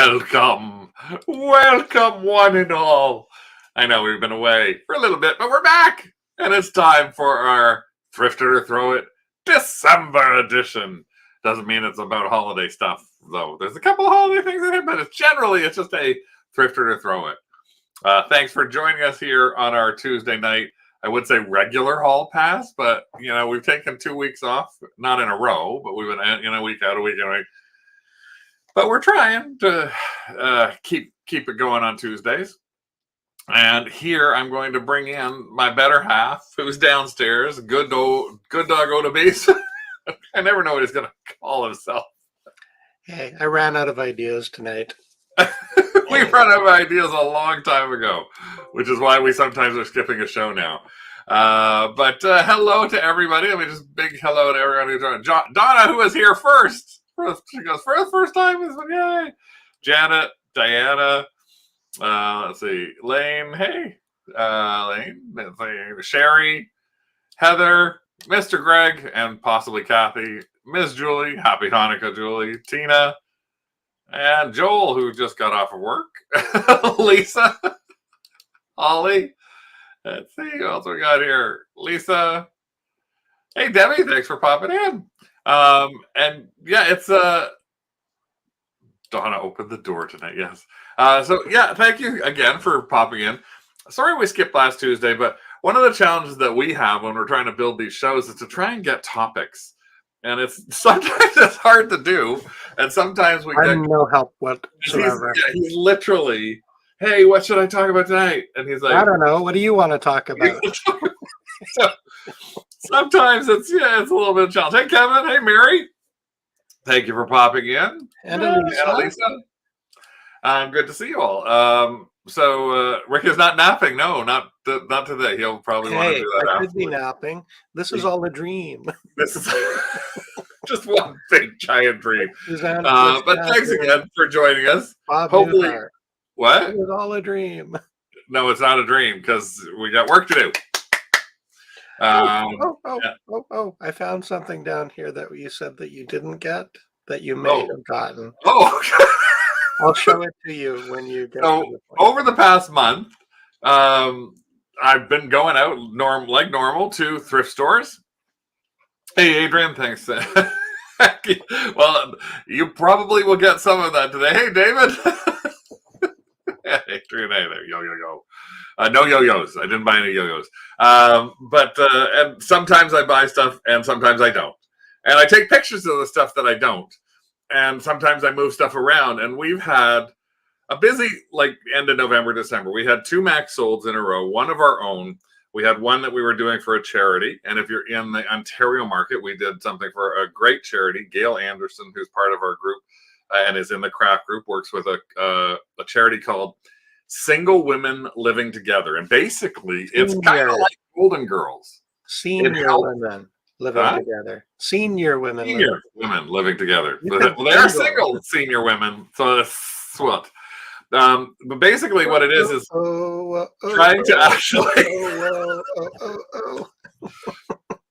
Welcome, welcome one and all. I know we've been away for a little bit, but we're back, and it's time for our Thrift It or Throw It December edition. Doesn't mean it's about holiday stuff, though. There's a couple of holiday things in it, but it's just a Thrift It or Throw It. Thanks for joining us here on our Tuesday night. I would say regular hall pass, but we've taken 2 weeks off, not in a row, but we've been a week out, a week in, a week. But we're trying to keep it going on Tuesdays. And here I'm going to bring in my better half, who's downstairs. Good dog Odabees. I never know what he's going to call himself. Hey, I ran out of ideas tonight. We ran out of ideas a long time ago, which is why we sometimes are skipping a show now. But hello to everybody. I mean, just big hello to everyone who's on. Donna, who was here first. She goes, for the first time, yay. Janet, Diana, let's see, Lane, hey, Lane, let's see, Sherry, Heather, Mr. Greg, and possibly Kathy, Miss Julie, happy Hanukkah, Julie, Tina, and Joel, who just got off of work, Lisa, Holly, let's see, who else we got here, Lisa, hey, Debbie, thanks for popping in. And yeah, it's Donna opened the door tonight. Yes. So yeah, thank you again for popping in. Sorry we skipped last Tuesday, but one of the challenges that we have when we're trying to build these shows is to try and get topics. And sometimes it's hard to do, and sometimes we get no help whatsoever. He's literally, hey, what should I talk about tonight? And he's like, I don't know. What do you want to talk about? So, sometimes it's a little bit of a challenge. Hey, Kevin. Hey, Mary. Thank you for popping in. And Elisa. Good to see you all. So Rick is not napping. No, not today. He'll probably want to do that. I could be napping. This is all a dream. This is just one big giant dream. But thanks again for joining us. Hopefully, what? It was all a dream. No, it's not a dream because we got work to do. Yeah. I found something down here that you said that you didn't get, that you may have gotten. I'll show it to you when you get to the point. Over the past month, I've been going out like normal to thrift stores. Hey, Adrian, thanks. Well, you probably will get some of that today. Hey, David. Adrian, hey there, yo. No yo-yos. I didn't buy any yo-yos. But and sometimes I buy stuff and sometimes I don't. And I take pictures of the stuff that I don't. And sometimes I move stuff around. And we've had a busy end of November, December. We had 2 max solds in a row, one of our own. We had one that we were doing for a charity. And if you're in the Ontario market, we did something for a great charity. Gail Anderson, who's part of our group and is in the craft group, works with a charity called Single Women Living Together. And basically, it's kind of like Golden Girls. Senior women living together. Senior women living together. Well, they are single senior women. So that's what. But basically what it is trying to actually...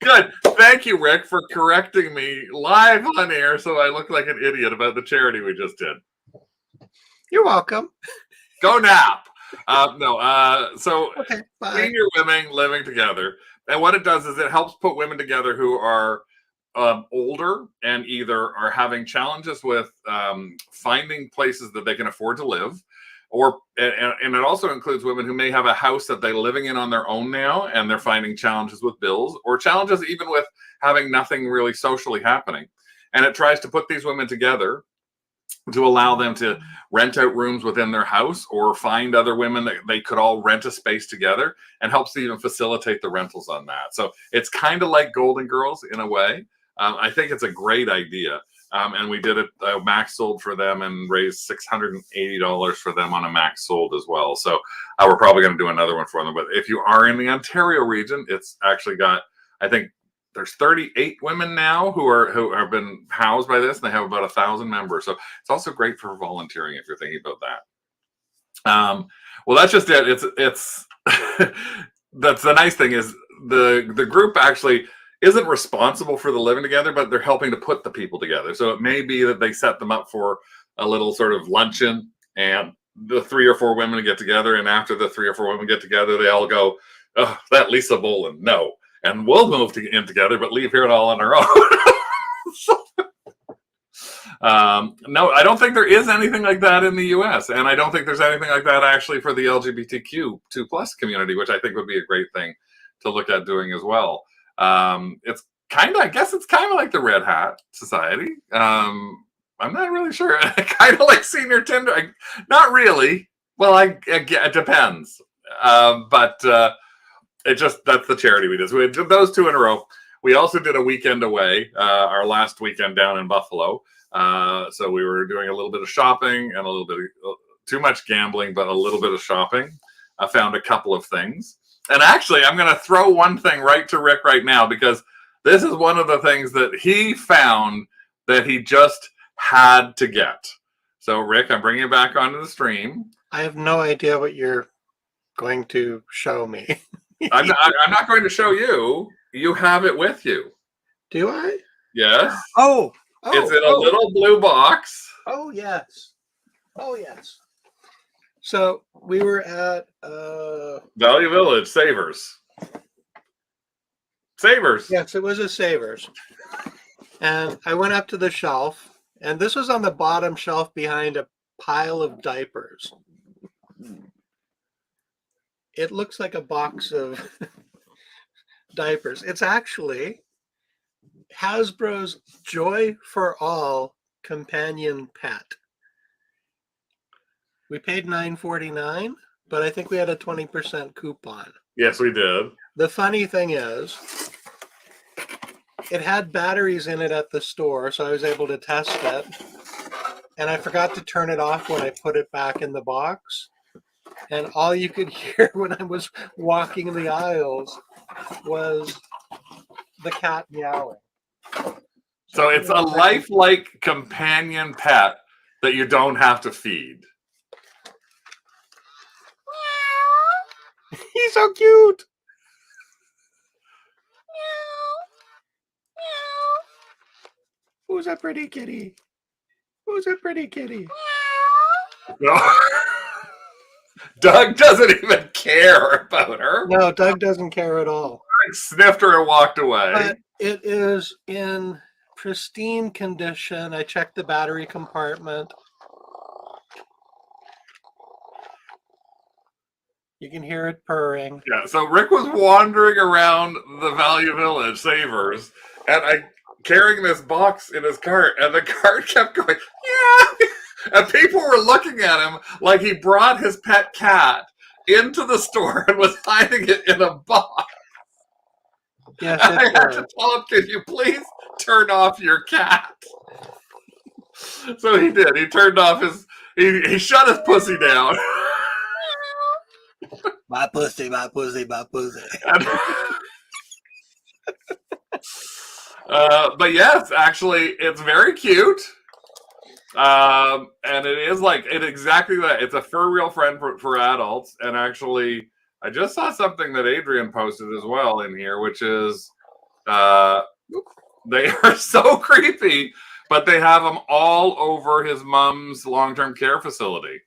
Good. Thank you, Rick, for correcting me live on air so I look like an idiot about the charity we just did. You're welcome. Go nap. So okay, senior women living together. And what it does is it helps put women together who are older and either are having challenges with finding places that they can afford to live, and it also includes women who may have a house that they're living in on their own now, and they're finding challenges with bills or challenges even with having nothing really socially happening. And it tries to put these women together to allow them to rent out rooms within their house or find other women that they could all rent a space together, and helps to even facilitate the rentals on that. So it's kind of like Golden Girls in a way. I think it's a great idea. And we did a max sold for them and raised $680 for them on a max sold as well. So we're probably going to do another one for them. But if you are in the Ontario region, it's actually got, I think there's 38 women now who have been housed by this, and they have about 1,000 members. So it's also great for volunteering if you're thinking about that. Well, that's just it. It's that's the nice thing is the group actually isn't responsible for the living together, but they're helping to put the people together. So it may be that they set them up for a little sort of luncheon, and the 3 or 4 women get together, and after the 3 or 4 women get together, they all go, "Oh, that Lisa Boland, no," and we'll move in together, but leave her all on her own. No, I don't think there is anything like that in the U.S., and I don't think there's anything like that actually for the LGBTQ2+ community, which I think would be a great thing to look at doing as well. It's kind of, I guess, it's kind of like the Red Hat Society. I'm not really sure. Kind of like Senior Tinder. Not really. Well, it depends. But it just, that's the charity we did. So we did those 2 in a row. We also did a weekend away, our last weekend down in Buffalo. So we were doing a little bit of shopping and a little bit of, too much gambling, but a little bit of shopping. I found a couple of things. And actually, I'm going to throw one thing right to Rick right now, because this is one of the things that he found that he just had to get. So, Rick, I'm bringing you back onto the stream. I have no idea what you're going to show me. I'm not going to show you. You have it with you. Do I? Yes. Oh, it's in a little blue box. Oh, yes. Oh, yes. So we were at Value Village, Savers. Yes, it was a Savers. And I went up to the shelf, and this was on the bottom shelf behind a pile of diapers. It looks like a box of diapers. It's actually Hasbro's Joy for All companion pet. We paid $9.49, but I think we had a 20% coupon. Yes, we did. The funny thing is, it had batteries in it at the store, so I was able to test it. And I forgot to turn it off when I put it back in the box. And all you could hear when I was walking the aisles was the cat meowing. So it's a lifelike companion pet that you don't have to feed. He's so cute. Who's a pretty kitty? Who's a pretty kitty? No. Doug doesn't even care about her. No, Doug doesn't care at all. Doug sniffed her and walked away. But it is in pristine condition. I checked the battery compartment. You can hear it purring. Yeah, so Rick was wandering around the Value Village Savers, and carrying this box in his cart, and the cart kept going, yeah! And people were looking at him like he brought his pet cat into the store and was hiding it in a box. Yes, I had to tell him, can you please turn off your cat? So he did. He turned off he shut his pussy down. My pussy, my pussy, my pussy. But yes, actually, it's very cute. And it is exactly that. It's a fur real friend for adults. And actually, I just saw something that Adrian posted as well in here, which is they are so creepy, but they have them all over his mom's long-term care facility.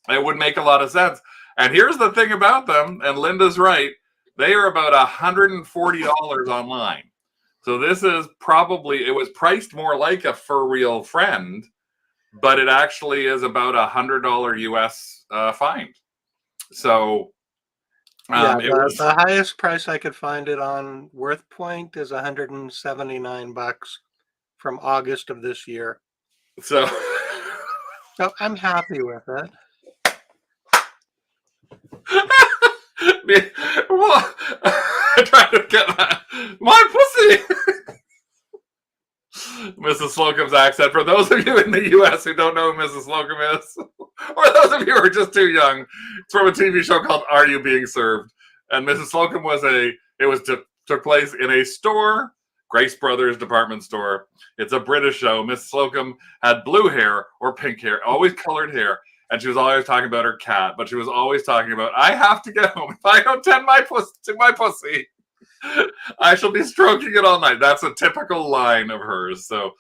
It would make a lot of sense. And here's the thing about them, and Linda's right, they are about $140 online. So this is probably, it was priced more like a fur real friend, but it actually is about $100 US find. So the highest price I could find it on Worth Point is $179 from August of this year. So I'm happy with it. I'm trying to get my pussy. Mrs. Slocum's accent. For those of you in the U.S. who don't know who Mrs. Slocum is, or those of you who are just too young, it's from a TV show called Are You Being Served? And Mrs. Slocum took place in a store, Grace Brothers department store. It's a British show. Mrs. Slocum had blue hair or pink hair, always colored hair. And she was always talking about her cat, but she was always talking about, I have to get home. If I don't tend to my pussy, I shall be stroking it all night. That's a typical line of hers. So,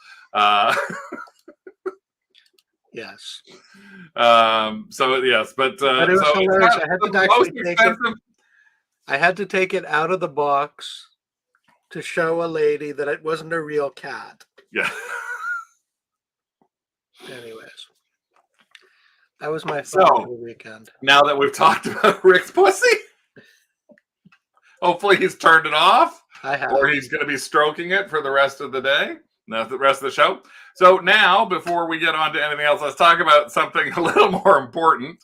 Yes. So yes, but it so was it's hilarious. not I had the to actually most take it. expensive. I had to take it out of the box to show a lady that it wasn't a real cat. Yeah. Anyways, that was my fun for So the weekend. now that we've talked about Rick's pussy, hopefully he's turned it off, I have. or he's going to be stroking it for the rest of the day. That's the rest of the show. So now, before we get on to anything else, let's talk about something a little more important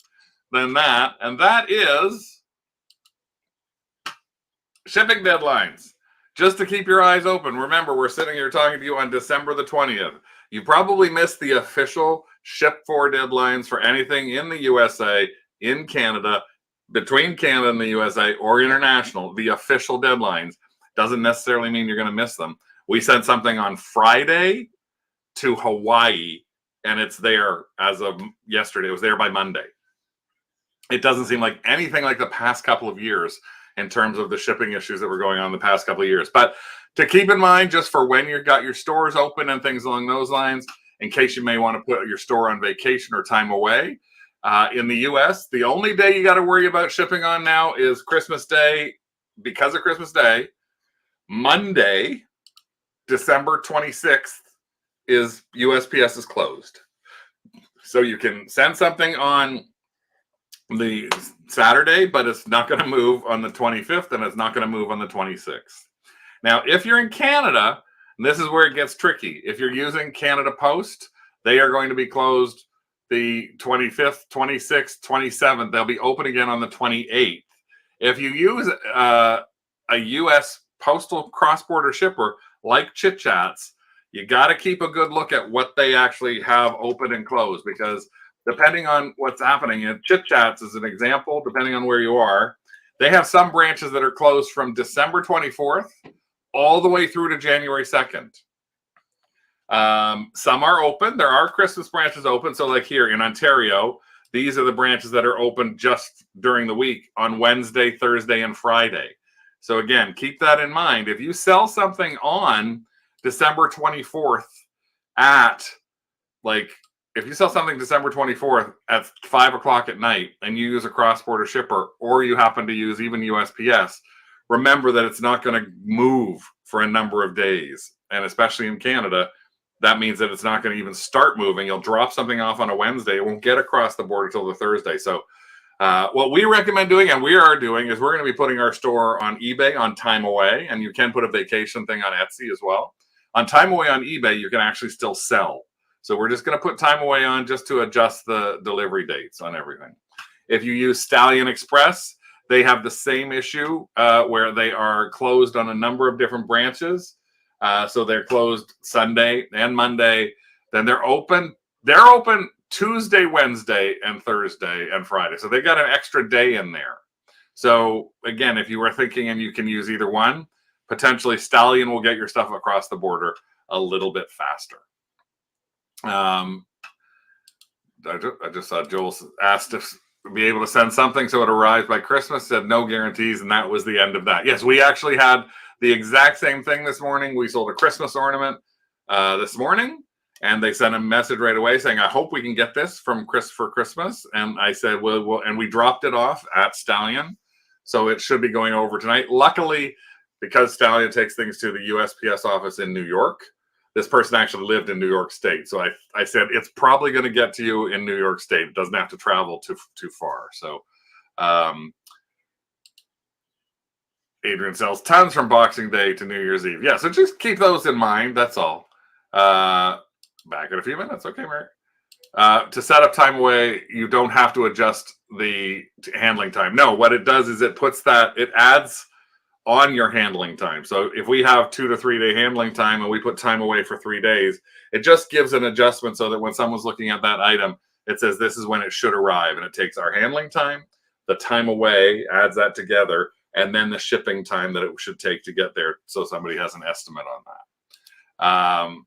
than that, and that is shipping deadlines. Just to keep your eyes open. Remember, we're sitting here talking to you on December the 20th. You probably missed the official ship for deadlines for anything in the USA, in Canada, between Canada and the USA, or international. The official deadlines doesn't necessarily mean you're going to miss them. We sent something on Friday to Hawaii, and it's there as of yesterday. It was there by Monday. It doesn't seem like anything like the past couple of years in terms of the shipping issues that were going on the past couple of years. But to keep in mind, just for when you've got your stores open and things along those lines, in case you may want to put your store on vacation or time away, in the US, the only day you got to worry about shipping on now is Christmas Day. Because of Christmas Day, Monday, December 26th, is USPS is closed. So you can send something on the Saturday, but it's not going to move on the 25th, and it's not going to move on the 26th. Now, if you're in Canada, this is where it gets tricky. If you're using Canada Post, they are going to be closed the 25th, 26th, 27th. They'll be open again on the 28th. If you use a U.S. postal cross-border shipper like Chit Chats, you got to keep a good look at what they actually have open and closed, because depending on what's happening, in Chit Chats is an example, depending on where you are, they have some branches that are closed from December 24th all the way through to January 2nd. Some are open. There are Christmas branches open. So like here in Ontario, these are the branches that are open just during the week on Wednesday, Thursday, and Friday. So again, keep that in mind. If you sell something on December 24th at if you sell something December 24th at 5 o'clock at night and you use a cross-border shipper, or you happen to use even USPS, remember that it's not going to move for a number of days. And especially in Canada, that means that it's not going to even start moving. You'll drop something off on a Wednesday. It won't get across the border till the Thursday. So what we recommend doing, and we are doing, is we're going to be putting our store on eBay on Time Away, and you can put a vacation thing on Etsy as well. On Time Away on eBay, you can actually still sell. So we're just going to put Time Away on just to adjust the delivery dates on everything. If you use Stallion Express, they have the same issue where they are closed on a number of different branches. So they're closed Sunday and Monday. Then they're open. They're open Tuesday, Wednesday, and Thursday and Friday. So they got an extra day in there. So again, if you were thinking and you can use either one, potentially Stallion will get your stuff across the border a little bit faster. I just saw Joel asked if be able to send something so it arrives by Christmas, said no guarantees, and that was the end of that. Yes, we actually had the exact same thing this morning. We sold a Christmas ornament this morning, and they sent a message right away saying, I hope we can get this from Chris for Christmas. And I said, well, and we dropped it off at Stallion. So it should be going over tonight. Luckily, because Stallion takes things to the USPS office in New York, this person actually lived in New York State. So I said, it's probably going to get to you in New York State. It doesn't have to travel too far. So Adrian sells tons from Boxing Day to New Year's Eve. Yeah, so just keep those in mind. That's all. Back in a few minutes. Okay, Mary. To set up Time Away, you don't have to adjust the handling time. No, what it does is it adds on your handling time. So if we have 2 to 3 day handling time and we put Time Away for 3 days, it just gives an adjustment so that when someone's looking at that item, it says this is when it should arrive. And it takes our handling time, the Time Away, adds that together, and then the shipping time that it should take to get there, so somebody has an estimate on that.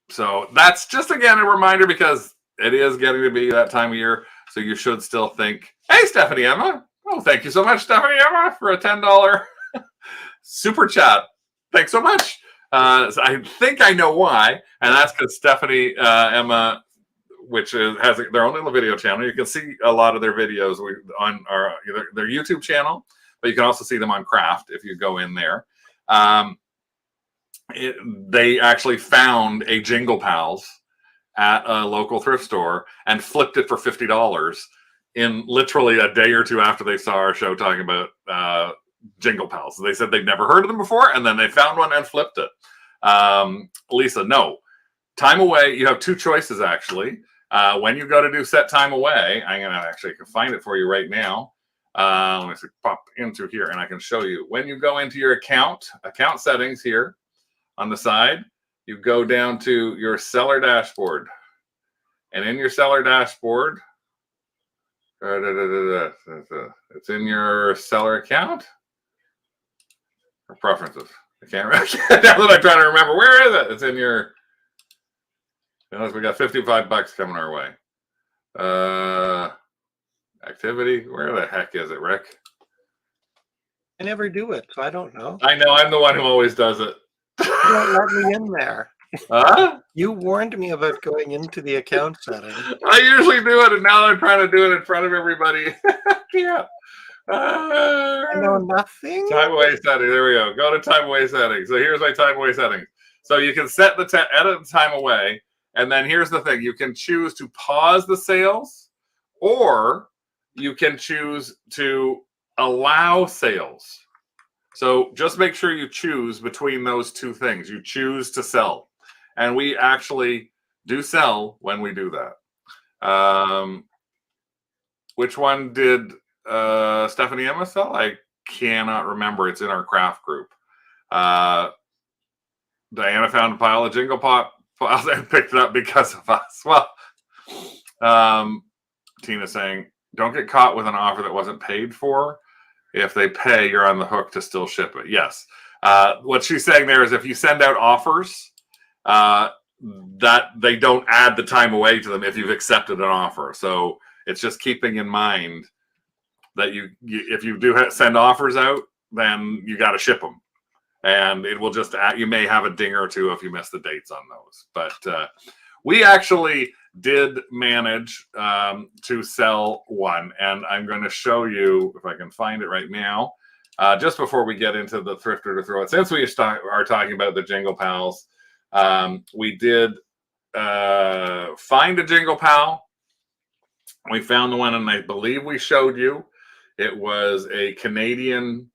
So that's just, again, a reminder, because it is getting to be that time of year. So you should still think, hey, Stephanie Emma. Oh, thank you so much, Stephanie Emma, for a $10 super chat. Thanks so much. So I think I know why. And that's because Stephanie Emma which has their own little video channel. You can see a lot of their videos on their YouTube channel, but you can also see them on Craft if you go in there. They actually found a Jingle Pals at a local thrift store and flipped it for $50 in literally a day or two after they saw our show talking about Jingle Pals. They said they'd never heard of them before, and then they found one and flipped it. Lisa, no. Time away, you have two choices, actually. When you go to do set time away, I'm going to actually find it for you right now. Let me see, pop into here, and I can show you. When you go into your account settings here on the side, you go down to your seller dashboard. And in your seller dashboard, it's in your seller account or preferences. I can't remember. Now that I'm trying to remember, where is it? It's in your. Unless we got $55 coming our way. Activity. Where the heck is it, Rick? I never do it, so I don't know. I know. I'm the one who always does it. You don't let me in there. Huh? You warned me about going into the account setting. I usually do it, and now I'm trying to do it in front of everybody. Yeah. I know nothing. Time away setting. There we go. Go to time away settings. So here's my time away settings. So you can set the edit the time away, and then here's the thing: you can choose to pause the sales, or you can choose to allow sales. So just make sure you choose between those two things. You choose to sell, and we actually do sell when we do that. Which one did Stephanie Emma sell? I cannot remember. It's in our craft group. Diana found a pile of Jingle Pop files and picked it up because of us. Well, Tina's saying, don't get caught with an offer that wasn't paid for. If they pay, you're on the hook to still ship it. Yes. What she's saying there is if you send out offers, that they don't add the time away to them if you've accepted an offer. So it's just keeping in mind that if you do send offers out, then you got to ship them. And it will just you may have a ding or two if you miss the dates on those. But we actually did manage to sell one, and I'm going to show you if I can find it right now. Just before we get into the thrifter to throw it, since we are talking about the Jingle Pals, we did find a Jingle Pal. We found the one, and I believe we showed you. It was a Canadian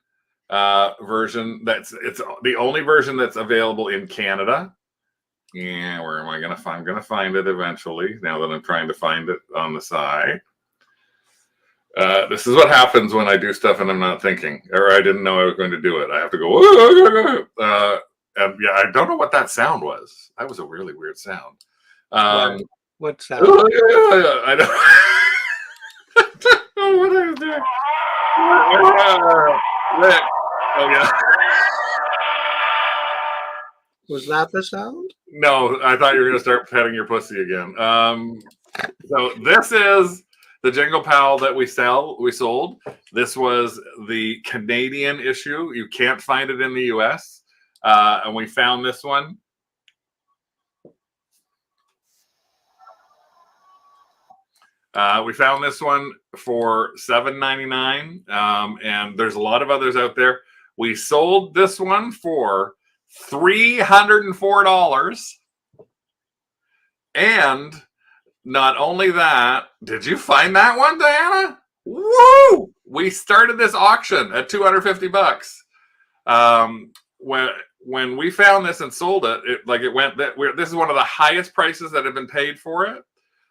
version. It's the only version that's available in Canada. Yeah, where am I going to find? I'm going to find it eventually. Now that I'm trying to find it on the side. This is what happens when I do stuff and I'm not thinking, or I didn't know I was going to do it. I have to go. And yeah, I don't know what that sound was. That was a really weird sound. What sound? I don't know what I was doing. Oh yeah. Was that the sound? No, I thought you were going to start petting your pussy again. So this is the Jingle Pal that we sold. This was the Canadian issue. You can't find it in the US. And we found this one. We found this one for $7.99. And there's a lot of others out there. We sold this one for $304. And not only that, did you find that one, Diana? Woo! We started this auction at $250. When we found this and sold it, this is one of the highest prices that have been paid for it,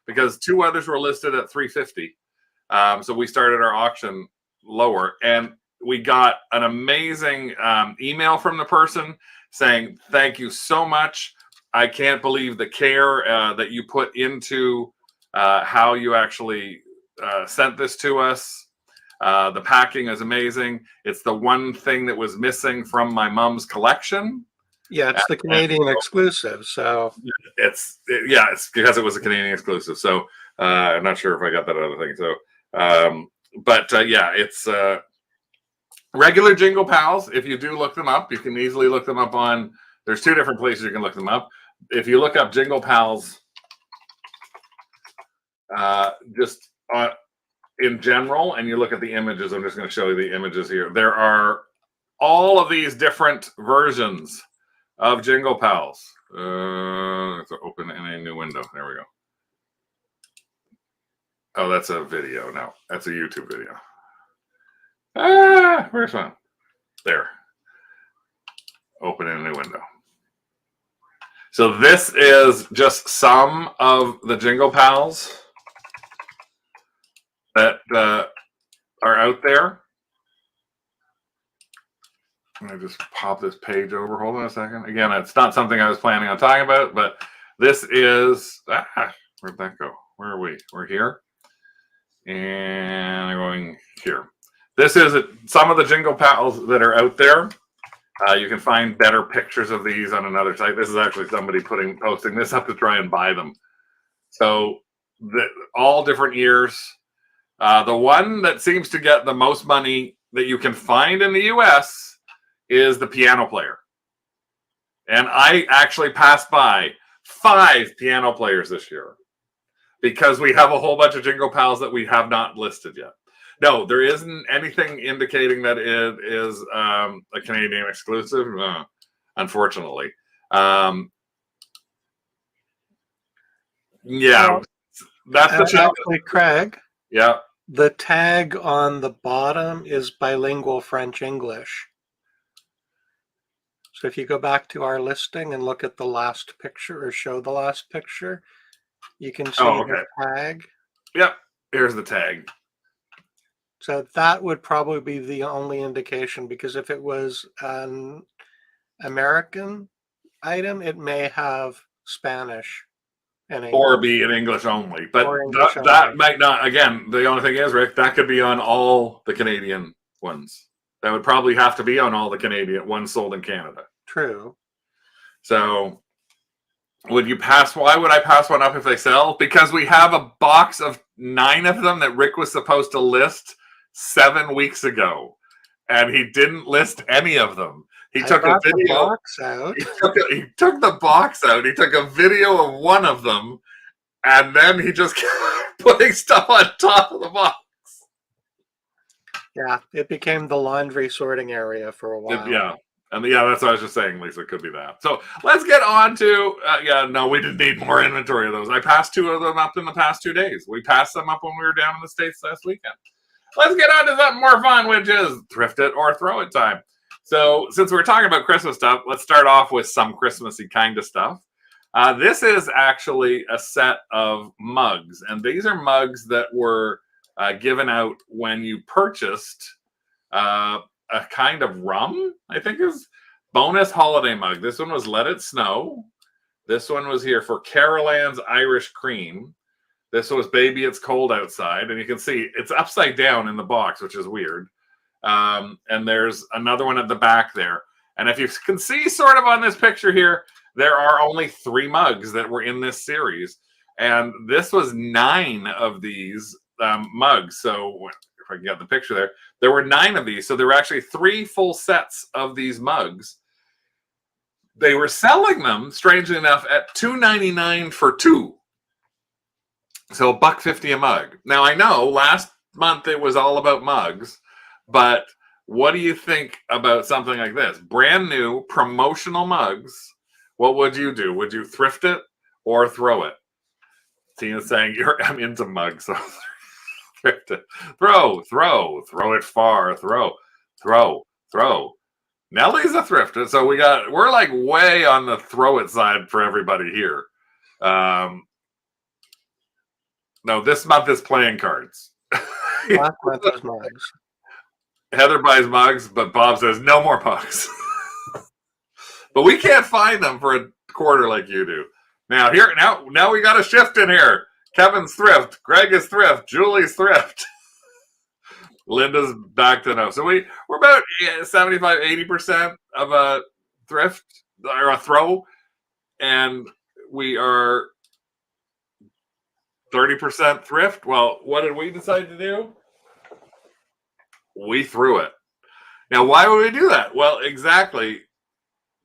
because two others were listed at $350. So we started our auction lower, and we got an amazing email from the person saying, thank you so much. I can't believe the care that you put into how you actually sent this to us. The packing is amazing. It's the one thing that was missing from my mom's collection. Yeah, it's the Canadian exclusive. So it's because it was a Canadian exclusive. So I'm not sure if I got that other thing. So, it's regular Jingle Pals. If you do look them up, you can easily look them up on. There's two different places you can look them up. If you look up Jingle Pals just in general, and you look at the images, I'm just going to show you the images here. There are all of these different versions of Jingle Pals. Let's open in a new window. There we go. Oh, that's a video. No, that's a YouTube video. Where's one? There. Open in a new window. So this is just some of the Jingle Pals that are out there. I'm going to just pop this page over. Hold on a second. Again, it's not something I was planning on talking about, but this is... where'd that go? Where are we? We're here. And I'm going here. This is some of the Jingle Pals that are out there. You can find better pictures of these on another site. This is actually somebody posting this up to try and buy them. So all different years. The one that seems to get the most money that you can find in the US is the piano player. And I actually passed by 5 piano players this year because we have a whole bunch of Jingle Pals that we have not listed yet. No, there isn't anything indicating that it is a Canadian exclusive, unfortunately. Yeah, that's the challenge. Actually, Craig. Yeah. The tag on the bottom is bilingual French-English. So if you go back to our listing and look at the last picture or show the last picture, you can see the tag. Yep, here's the tag. So that would probably be the only indication, because if it was an American item, it may have Spanish and English. Or be in English only. But that might not, again, the only thing is, Rick, that could be on all the Canadian ones. That would probably have to be on all the Canadian ones sold in Canada. True. So why would I pass one up if they sell? Because we have a box of 9 of them that Rick was supposed to list 7 weeks ago, and he didn't list any of them. He took a video. The box out. He took the box out. He took a video of one of them, and then he just kept putting stuff on top of the box. Yeah, it became the laundry sorting area for a while. Yeah. And that's what I was just saying, Lisa. It could be that. So let's get on to, we didn't need more inventory of those. I passed 2 of them up in the past 2 days. We passed them up when we were down in the States last weekend. Let's get on to something more fun, which is thrift it or throw it time. So since we're talking about Christmas stuff, let's start off with some Christmassy kind of stuff. This is actually a set of mugs. And these are mugs that were given out when you purchased a kind of rum, I think is bonus holiday mug. This one was Let It Snow. This one was here for Carol Ann's Irish Cream. This was Baby It's Cold Outside. And you can see it's upside down in the box, which is weird. And there's another one at the back there. And if you can see sort of on this picture here, there are only 3 mugs that were in this series. And this was 9 of these mugs. So if I can get the picture there were 9 of these. So there were actually 3 full sets of these mugs. They were selling them, strangely enough, at $2.99 for 2. So $1.50 a mug. Now I know last month it was all about mugs, but what do you think about something like this? Brand new promotional mugs. What would you do? Would you thrift it or throw it? Tina's saying I'm into mugs, so thrift it. Throw it far, throw. Nellie's a thrifter, so we're like way on the throw it side for everybody here. No, this month is playing cards. Last month was mugs. Heather buys mugs, but Bob says no more mugs. But we can't find them for a quarter like you do. Now we got a shift in here. Kevin's thrift, Greg is thrift, Julie's thrift. Linda's back to no. So we're about 75-80% of a thrift or a throw, and we are 30% thrift. Well, what did we decide to do? We threw it. Now, why would we do that? Well, exactly.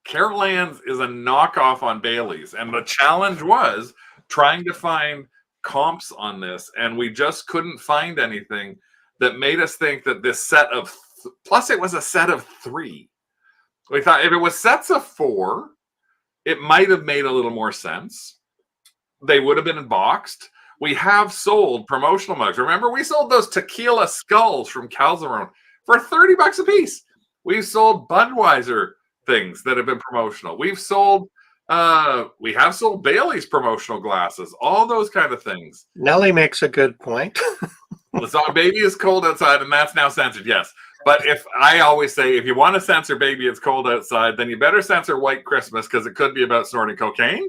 Carol Ann's is a knockoff on Bailey's, and the challenge was trying to find comps on this, and we just couldn't find anything that made us think that this set of plus it was a set of 3. We thought if it was sets of 4, it might have made a little more sense. They would have been boxed. We have sold promotional mugs. Remember, we sold those tequila skulls from Calzone for $30 a piece. We've sold Budweiser things that have been promotional. We have sold Bailey's promotional glasses, all those kind of things. Nellie makes a good point. The song Baby It's Cold Outside, and that's now censored, yes. But I always say, if you want to censor Baby It's Cold Outside, then you better censor White Christmas, because it could be about snorting cocaine.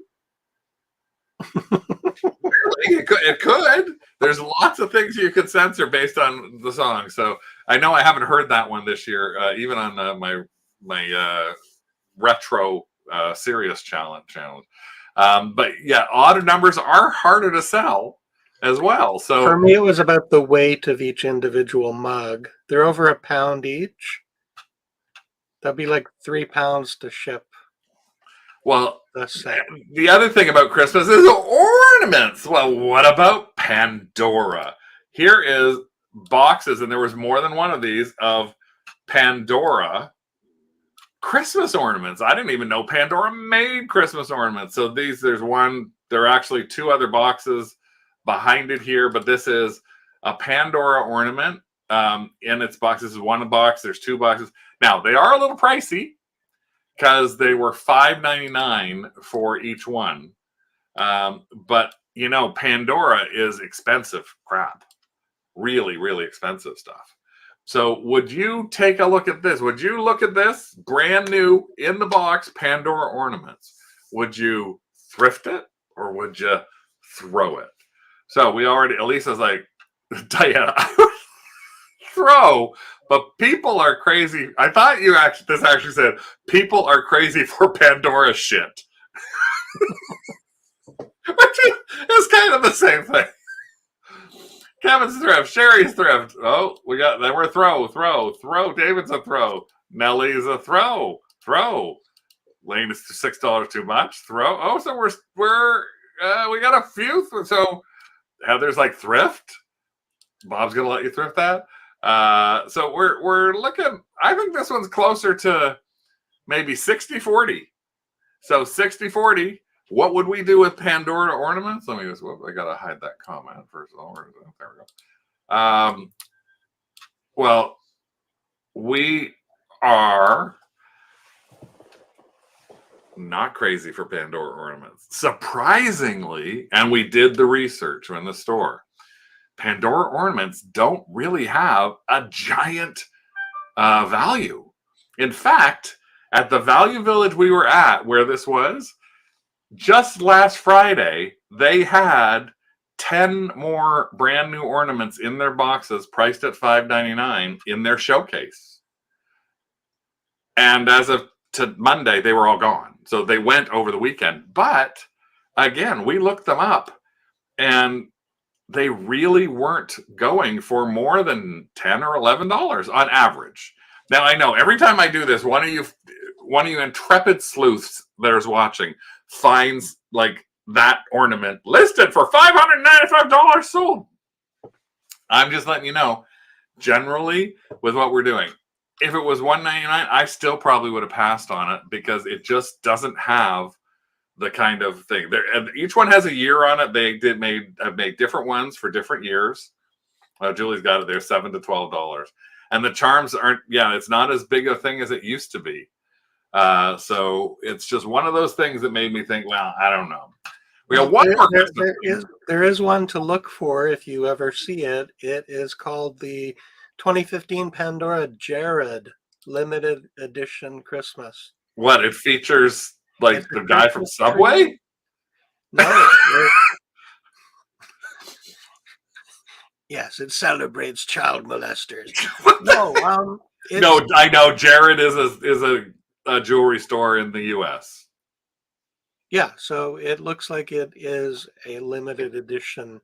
It could. There's lots of things you could censor based on the song. So I know I haven't heard that one this year, even on my retro serious challenge. But yeah, odd numbers are harder to sell as well. So for me, it was about the weight of each individual mug. They're over £1 each. That'd be like £3 to ship. Well, the other thing about Christmas is ornaments. Well, what about Pandora? Here is boxes, and there was more than one of these, of Pandora Christmas ornaments. I didn't even know Pandora made Christmas ornaments. So there are actually 2 other boxes behind it here, but this is a Pandora ornament in its box. This is one box. There's 2 boxes. Now, they are a little pricey, because they were $5.99 for each one. But, Pandora is expensive crap. Really, really expensive stuff. So would you take a look at this? Would you look at this? Brand new, in the box, Pandora ornaments. Would you thrift it, or would you throw it? So Elisa's like, Diana, throw, but people are crazy. I thought this actually said people are crazy for Pandora shit. Which is kind of the same thing. Kevin's thrift, Sherry's thrift. Oh, we're throw. David's a throw. Nellie's a throw. Lane is $6 too much. Throw. Oh, so we got a few. So Heather's like thrift. Bob's gonna let you thrift that. So we're looking. I think this one's closer to maybe 60-40. So 60-40. What would we do with Pandora ornaments? Let me just. I gotta hide that comment first. Oh, there we go. Well, we are not crazy for Pandora ornaments, surprisingly, and we did the research in the store. Pandora ornaments don't really have a giant value. In fact, at the Value Village we were at, where this was, just last Friday, they had 10 more brand new ornaments in their boxes, priced at $5.99, in their showcase. And as of to Monday, they were all gone. So they went over the weekend. But again, we looked them up, and they really weren't going for more than $10 or $11 on average. Now, I know every time I do this, one of you intrepid sleuths that is watching finds like that ornament listed for $595 sold. I'm just letting you know, generally, with what we're doing, if it was $199, I still probably would have passed on it, because it just doesn't have the kind of thing. Each one has a year on it. They have made different ones for different years. Julie's got it there, $7 to $12, and the charms aren't. Yeah, it's not as big a thing as it used to be. So it's just one of those things that made me think, well, I don't know. We got one more. There is one to look for if you ever see it. It is called the 2015 Pandora Jared Limited Edition Christmas. What, it features like the guy from Subway? No. Yes, it celebrates child molesters. No, I know Jared is a jewelry store in the U.S. Yeah, so it looks like it is a limited edition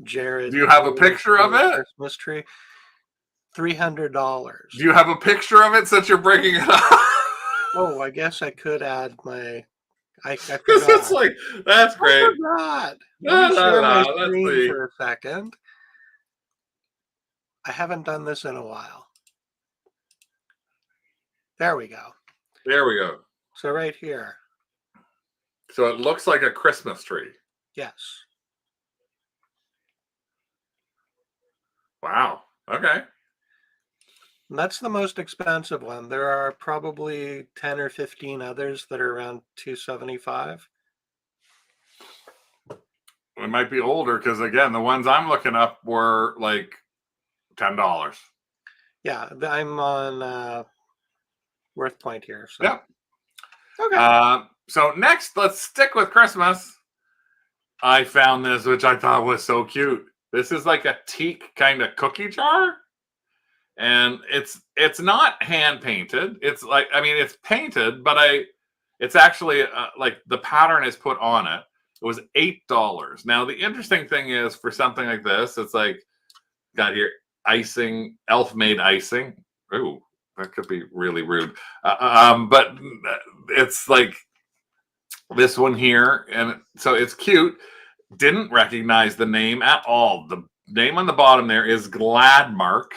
Jared. Do you have a picture of it? Christmas tree. $300. Do you have a picture of it since you're breaking it up? Oh, I guess I could add I forgot. It's like, that's great. I forgot. La, Let me la, share my la. Let's screen see. for a second. I haven't done this in a while. There we go. There we go. So right here. So it looks like a Christmas tree. Yes. Wow. Okay. And that's the most expensive one. There are probably 10 or 15 others that are around $275. It might be older because, again, the ones I'm looking up were like $10. Yeah, I'm on Worth Point here. So. Yep. Okay. So next, let's stick with Christmas. I found this, which I thought was so cute. This is like a teak kind of cookie jar. And it's not hand painted. It's like, I mean, it's painted, but it's actually like the pattern is put on it. It was $8. Now the interesting thing is, for something like this, it's like got here icing, elf made icing. Ooh, that could be really rude. But it's like this one here, and so it's cute. Didn't recognize the name at all. The name on the bottom there is Gladmark,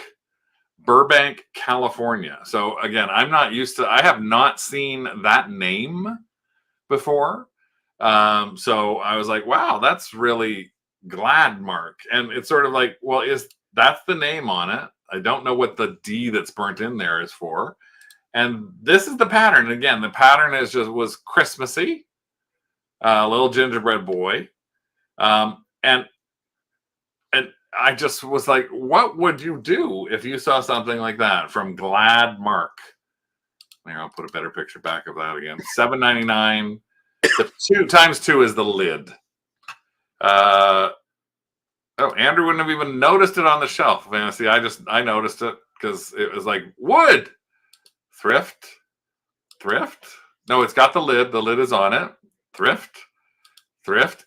Burbank, California. So again, I have not seen that name before. So I was like, wow, that's really Gladmark. And it's sort of like, well, that's the name on it. I don't know what the D that's burnt in there is for. And this is the pattern. Again, the pattern was Christmassy, little gingerbread boy. And I just was like, what would you do if you saw something like that from Gladmark? Here, I'll put a better picture back of that again. $7.99. The 2 times 2 is the lid. Andrew wouldn't have even noticed it on the shelf. See, I noticed it because it was like wood. Thrift. No, it's got the lid. The lid is on it. Thrift.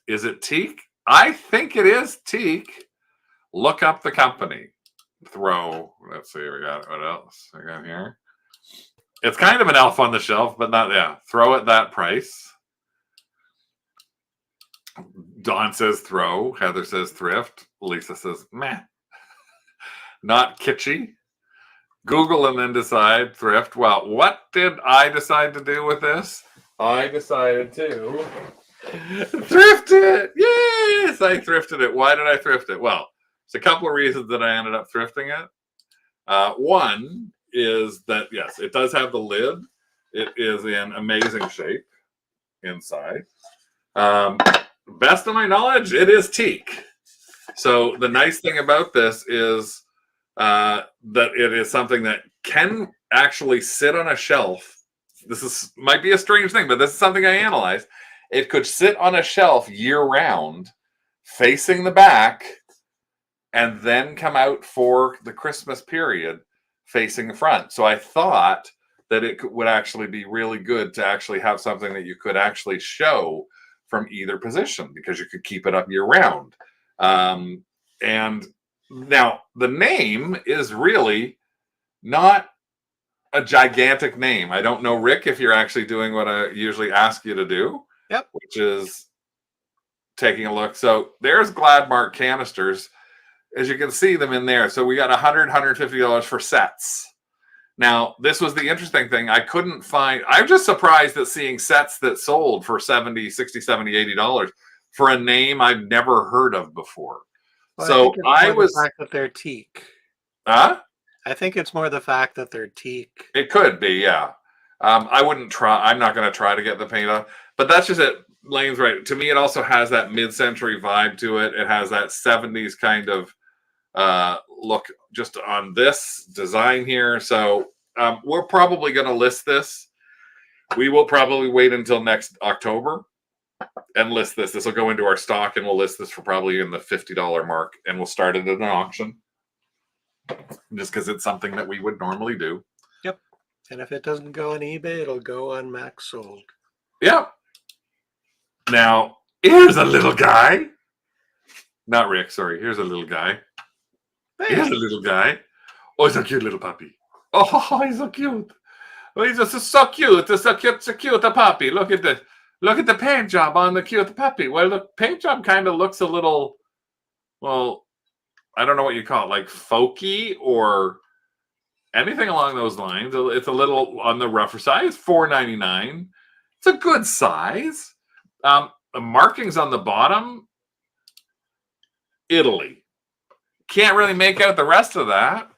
Is it teak? I think it is teak. Look up the company. Throw. Let's see. We got what else? I got here. It's kind of an elf on the shelf, but not. Yeah. Throw at that price. Dawn says throw. Heather says thrift. Lisa says meh. Not kitschy. Google and then decide thrift. Well, what did I decide to do with this? I decided to thrift it. Yes, I thrifted it. Why did I thrift it? Well, there's a couple of reasons that I ended up thrifting it. One is that, yes, it does have the lid. It is in amazing shape inside. Best of my knowledge, it is teak. So the nice thing about this is that it is something that can actually sit on a shelf. Might be a strange thing, but this is something I analyzed. It could sit on a shelf year round, facing the back, and then come out for the Christmas period facing the front. So I thought that it would actually be really good to actually have something that you could actually show from either position, because you could keep it up year round. And now the name is really not a gigantic name. I don't know, Rick, if you're actually doing what I usually ask you to do. Yep. Which is taking a look. So there's Gladmark canisters. As you can see them in there. So we got $150 for sets. Now, this was the interesting thing. I couldn't find, I'm just surprised at seeing sets that sold for $70, $60, $70, $80 for a name I've never heard of before. Well, so I was the fact that they're teak. Huh? I think it's more the fact that they're teak. It could be, yeah. I wouldn't try. I'm not going to try to get the paint off, but that's just it. Lane's right. To me, it also has that mid-century vibe to it. It has that 70s kind of look just on this design here. So we're probably going to list this. We will probably wait until next October and list this. This will go into our stock, and we'll list this for probably in the $50 mark, and we'll start it at an auction just because it's something that we would normally do. Yep. And if it doesn't go on eBay, it'll go on Max Sold. Yep. Now, here's a little guy. Not Rick, sorry. Here's a little guy. Hey. Here's a little guy. Oh, he's a cute little puppy. Oh, he's so cute. Oh, he's just so cute. It's so cute, a puppy. Look at this. look at the paint job on the cute puppy. Well, the paint job kind of looks a little, well, I don't know what you call it, like folky or anything along those lines. It's a little on the rougher side. It's $4.99. It's a good size. The markings on the bottom, Italy. Can't really make out the rest of that,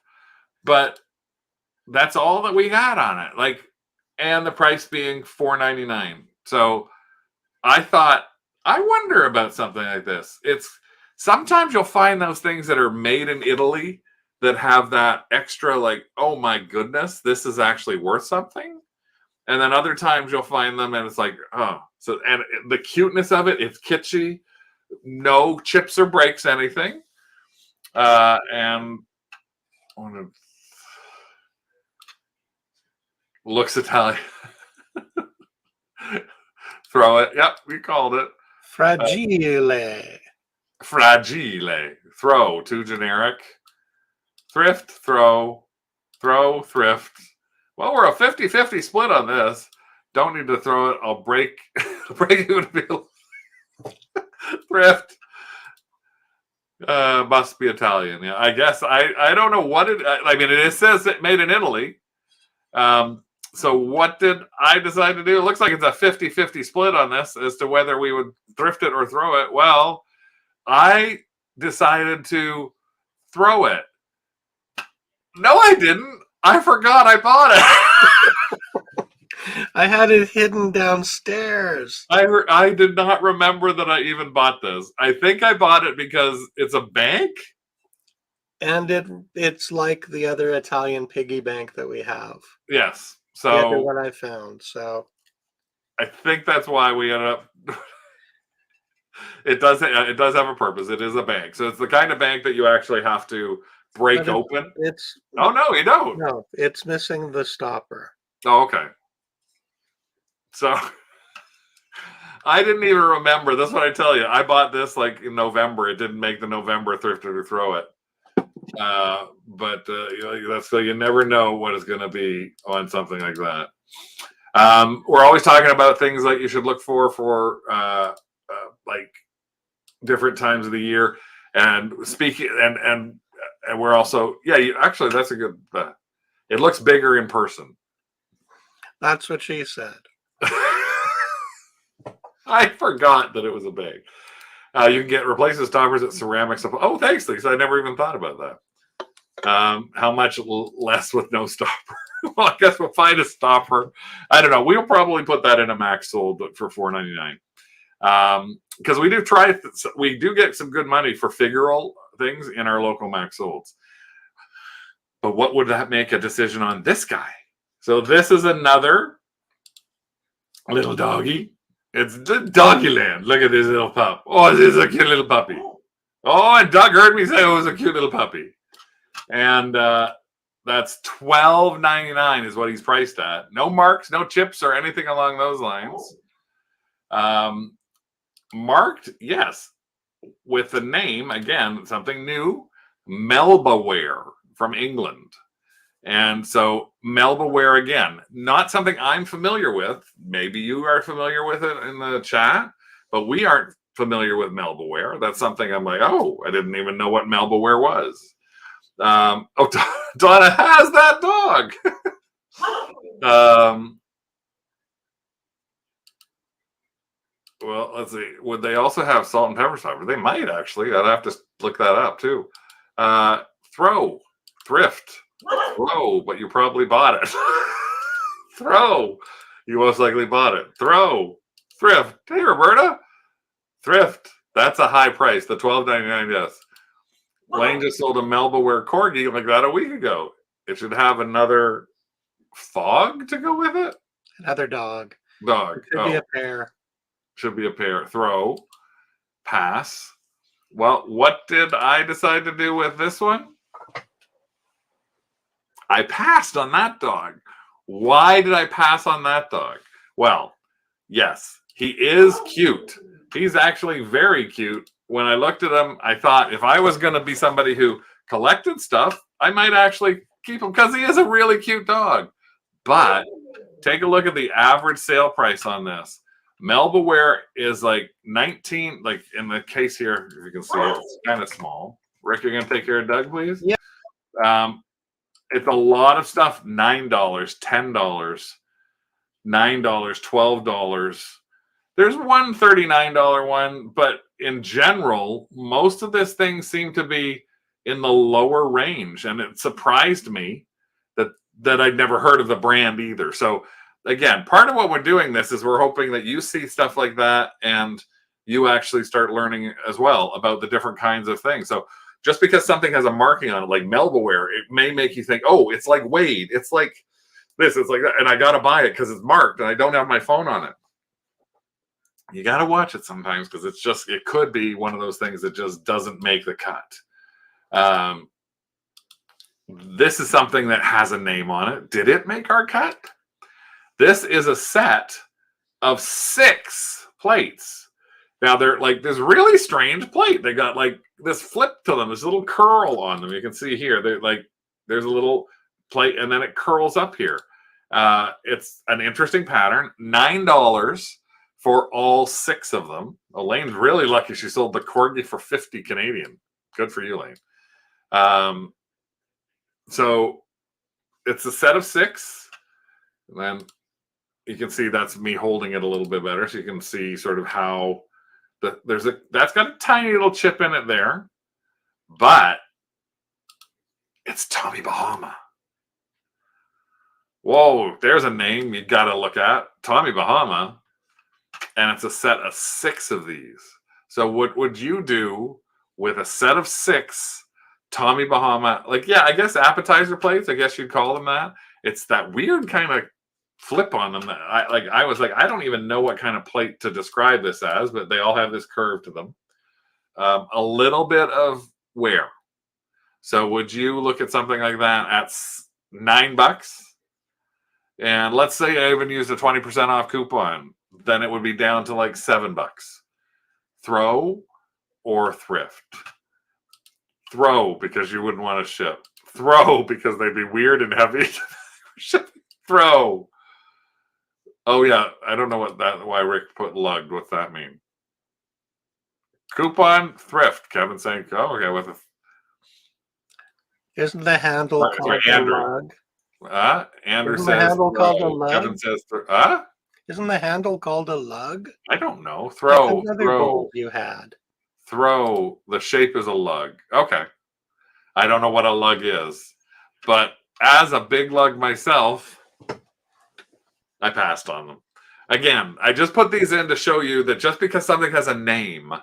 but that's all that we got on it. Like, and the price being $4.99. So I thought, I wonder about something like this. It's sometimes you'll find those things that are made in Italy that have that extra, like, oh my goodness, this is actually worth something. And then other times you'll find them and it's like, oh, so, and the cuteness of it, it's kitschy, no chips or breaks, anything. And looks Italian. Throw it. Yep, we called it. Fragile. Fragile. Throw. Too generic. Thrift. Throw. Throw. Thrift. Well, we're a 50-50 split on this. Don't need to throw it. I'll break you to be thrift. Must be Italian. Yeah, I guess. I don't know what it. I mean, it says it made in Italy. So what did I decide to do? It looks like it's a 50-50 split on this as to whether we would thrift it or throw it. Well, I decided to throw it. No, I didn't. I forgot I bought it. I had it hidden downstairs. I did not remember that I even bought this. I think I bought it because it's a bank. And it's like the other Italian piggy bank that we have. Yes. So the other one I found. So I think that's why we ended up. It does have a purpose. It is a bank. So it's the kind of bank that you actually have to break open. Oh no, you don't. No, it's missing the stopper. Oh, okay. So I didn't even remember. That's what I tell you. I bought this like in November. It didn't make the November thrift or throw it. But that's so you never know what it's going to be on something like that. We're always talking about things like you should look for like different times of the year. And speaking and we're also actually that's a good. It looks bigger in person. That's what she said. I forgot that it was a bag. You can get replacement stoppers at ceramics. Oh, thanks, Lisa. I never even thought about that. How much less with no stopper? Well, I guess we'll find a stopper. I don't know. We'll probably put that in a max sold for $4.99. Because we do get some good money for figural things in our local max solds. But what would that make a decision on this guy? So this is another little doggy. It's the doggy land. Look at this little pup. Oh, this is a cute little puppy. Oh, and Doug heard me say it was a cute little puppy. And that's $12.99 is what he's priced at. No marks, no chips, or anything along those lines. Marked, yes, with the name, again, something new, Melbaware from England. And so Melbaware, again, not something I'm familiar with. Maybe you are familiar with it in the chat, but we aren't familiar with Melbaware. That's something I'm like, oh, I didn't even know what Melbaware was. Donna has that dog. Well, let's see. Would they also have salt and pepper stopper? They might actually. I'd have to look that up too. Thrift. Throw, but you probably bought it. Throw. You most likely bought it. Throw. Thrift. Hey, Roberta. Thrift. That's a high price. The $12.99, yes. Lane just sold a Melbaware corgi like that a week ago. It should have another fog to go with it. Another dog. Dog. It should be a pair. Should be a pair. Throw. Pass. Well, what did I decide to do with this one? I passed on that dog. Why did I pass on that dog? Well, yes, he is cute. He's actually very cute. When I looked at him, I thought if I was going to be somebody who collected stuff, I might actually keep him because he is a really cute dog. But take a look at the average sale price on this. Melbaware is like 19, like in the case here, if you can see it, it's kind of small. Rick, you're gonna take care of Doug, please? Yeah. It's a lot of stuff, $9, $10, $9, $12. There's one $39 one, but in general, most of this thing seemed to be in the lower range. And it surprised me that I'd never heard of the brand either. So again, part of what we're doing this is we're hoping that you see stuff like that and you actually start learning as well about the different kinds of things. So just because something has a marking on it, like Melbaware, it may make you think, oh, it's like Wade, it's like this, it's like that, and I got to buy it because it's marked and I don't have my phone on it. You got to watch it sometimes because it could be one of those things that just doesn't make the cut. This is something that has a name on it. Did it make our cut? This is a set of 6 plates. Now they're like this really strange plate. They got like this flip to them. There's a little curl on them. You can see here. They're like there's a little plate and then it curls up here. It's an interesting pattern. $9 for all 6 of them. Elaine's really lucky she sold the corgi for 50 Canadian. Good for you, Elaine. So it's a set of 6. And then you can see that's me holding it a little bit better. So you can see sort of how that's got a tiny little chip in it there. But it's Tommy Bahama. Whoa, there's a name you got to look at. Tommy Bahama. And it's a set of 6 of these. So what would you do with a set of 6 Tommy Bahama? Like, yeah, I guess appetizer plates, I guess you'd call them that. It's that weird kind of flip on them that I was like, I don't even know what kind of plate to describe this as, but they all have this curve to them. A little bit of wear. So would you look at something like that at $9? And let's say I even used a 20% off coupon, then it would be down to like $7. Throw or thrift? Throw because you wouldn't want to ship. Throw because they'd be weird and heavy. Throw. Oh yeah, I don't know why Rick put lugged. What's that mean? Coupon, thrift. Kevin saying, oh, okay, with a. Isn't the handle called a lug? Andrew Isn't says, the handle called a lug? Kevin says, Isn't the handle called a lug? I don't know. Throw. You had. Throw. The shape is a lug. Okay. I don't know what a lug is. But as a big lug myself, I passed on them. Again, I just put these in to show you that just because something has a name,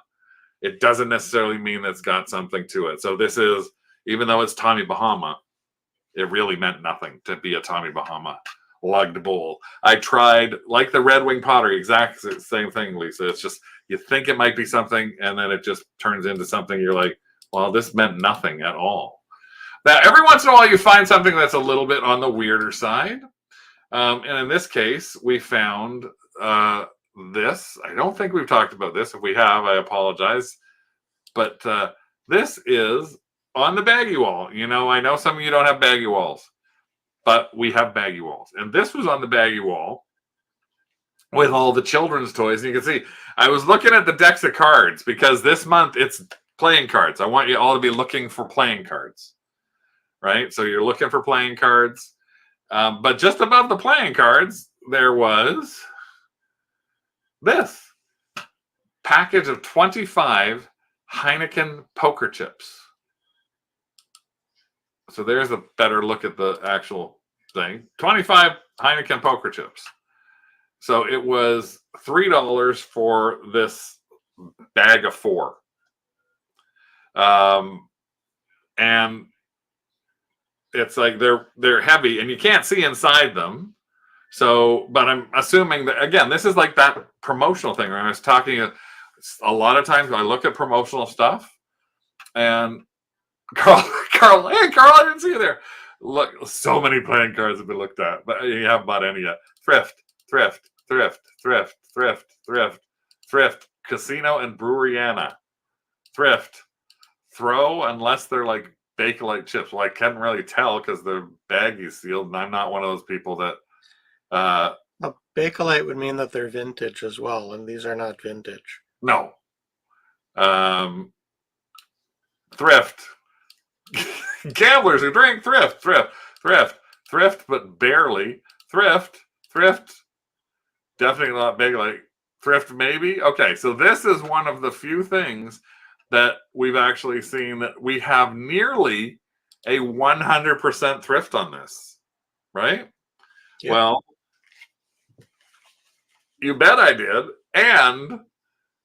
it doesn't necessarily mean that it's got something to it. So this is, even though it's Tommy Bahama, it really meant nothing to be a Tommy Bahama lugged bowl. I tried, like the Red Wing pottery, exact same thing, Lisa. It's just, you think it might be something, and then it just turns into something. You're like, well, this meant nothing at all. Now, every once in a while, you find something that's a little bit on the weirder side. And in this case, we found this. I don't think we've talked about this. If we have, I apologize. But this is on the baggy wall. You know, I know some of you don't have baggy walls, but we have baggy walls. And this was on the baggy wall with all the children's toys. And you can see, I was looking at the decks of cards because this month it's playing cards. I want you all to be looking for playing cards, right? So you're looking for playing cards. But just above the playing cards, there was this package of 25 Heineken poker chips. So there's a better look at the actual thing. 25 Heineken poker chips. So it was $3 for this bag of 4. And it's like they're heavy and you can't see inside them. So, but I'm assuming that, again, this is like that promotional thing. Right? I was talking a lot of times I look at promotional stuff and Carl, hey, Carl, I didn't see you there. Look, so many playing cards have been looked at, but you haven't bought any yet. Thrift, Casino and Breweriana. Thrift, throw, unless they're like Bakelite chips. Well, I can't really tell because they're baggy sealed, and I'm not one of those people that. A Bakelite would mean that they're vintage as well, and these are not vintage. No. Thrift. Gamblers who drink thrift, but barely. Thrift. Definitely not Bakelite. Thrift, maybe. Okay, so this is one of the few things that we've actually seen that we have nearly a 100% thrift on this, right? Yep. Well, you bet I did. And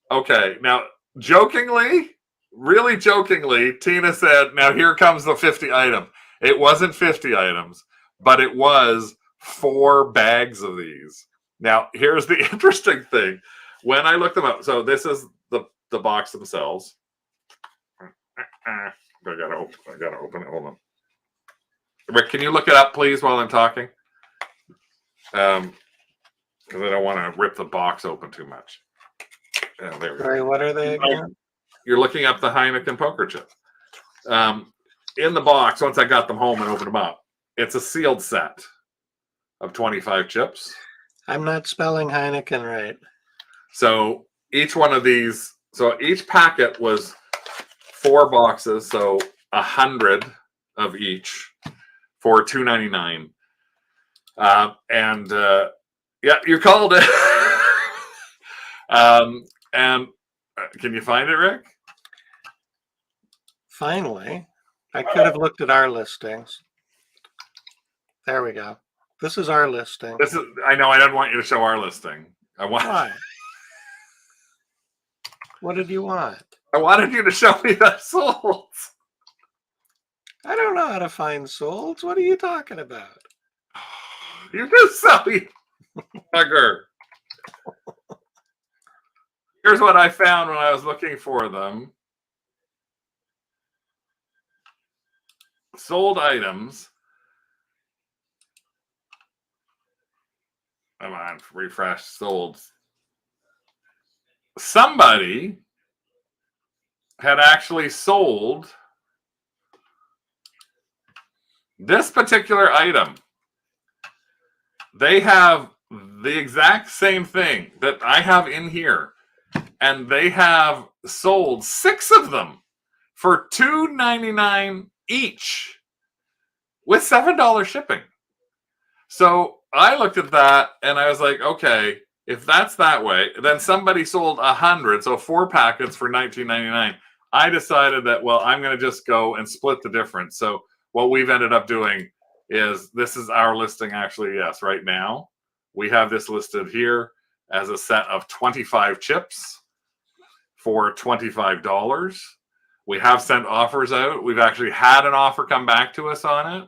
okay, now jokingly, really jokingly, Tina said, now here comes the 50 item. It wasn't 50 items, but it was 4 bags of these. Now, here's the interesting thing. When I looked them up, so this is the box themselves. I gotta open it. Hold on. Rick, can you look it up, please, while I'm talking? Because I don't want to rip the box open too much. Yeah, there we go. Sorry, what are they again? You're looking up the Heineken poker chip. In the box, once I got them home and opened them up, it's a sealed set of 25 chips. I'm not spelling Heineken right. So each one of these, so each packet was 4 boxes, so 100 of each for $2.99. Yeah, you called it. And can you find it, Rick? Finally, I could have looked at our listings. There we go. This is our listing. I know I don't want you to show our listing. Why? What did you want? I wanted you to show me the solds. I don't know how to find solds. What are you talking about? You just sell me bugger. Here's what I found when I was looking for them. Sold items. Come on, refresh sold. Somebody had actually sold this particular item. They have the exact same thing that I have in here, and they have sold 6 of them for $2.99 each with $7 shipping. So I looked at that and I was like, okay, if that's that way, then somebody sold 100, so 4 packets for $19.99. I decided that, well, I'm going to just go and split the difference. So what we've ended up doing is, this is our listing actually, yes, right now. We have this listed here as a set of 25 chips for $25. We have sent offers out. We've actually had an offer come back to us on it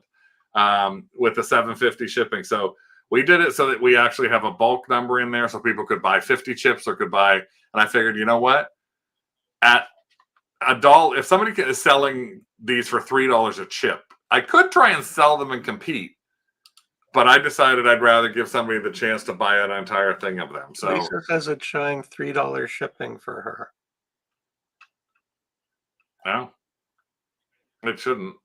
with the $7.50 shipping. So we did it so that we actually have a bulk number in there so people could buy 50 chips or could buy. And I figured, you know what? At $1, if somebody is selling these for $3 a chip, I could try and sell them and compete. But I decided I'd rather give somebody the chance to buy an entire thing of them. So Lisa says it's showing $3 shipping for her. No, it shouldn't.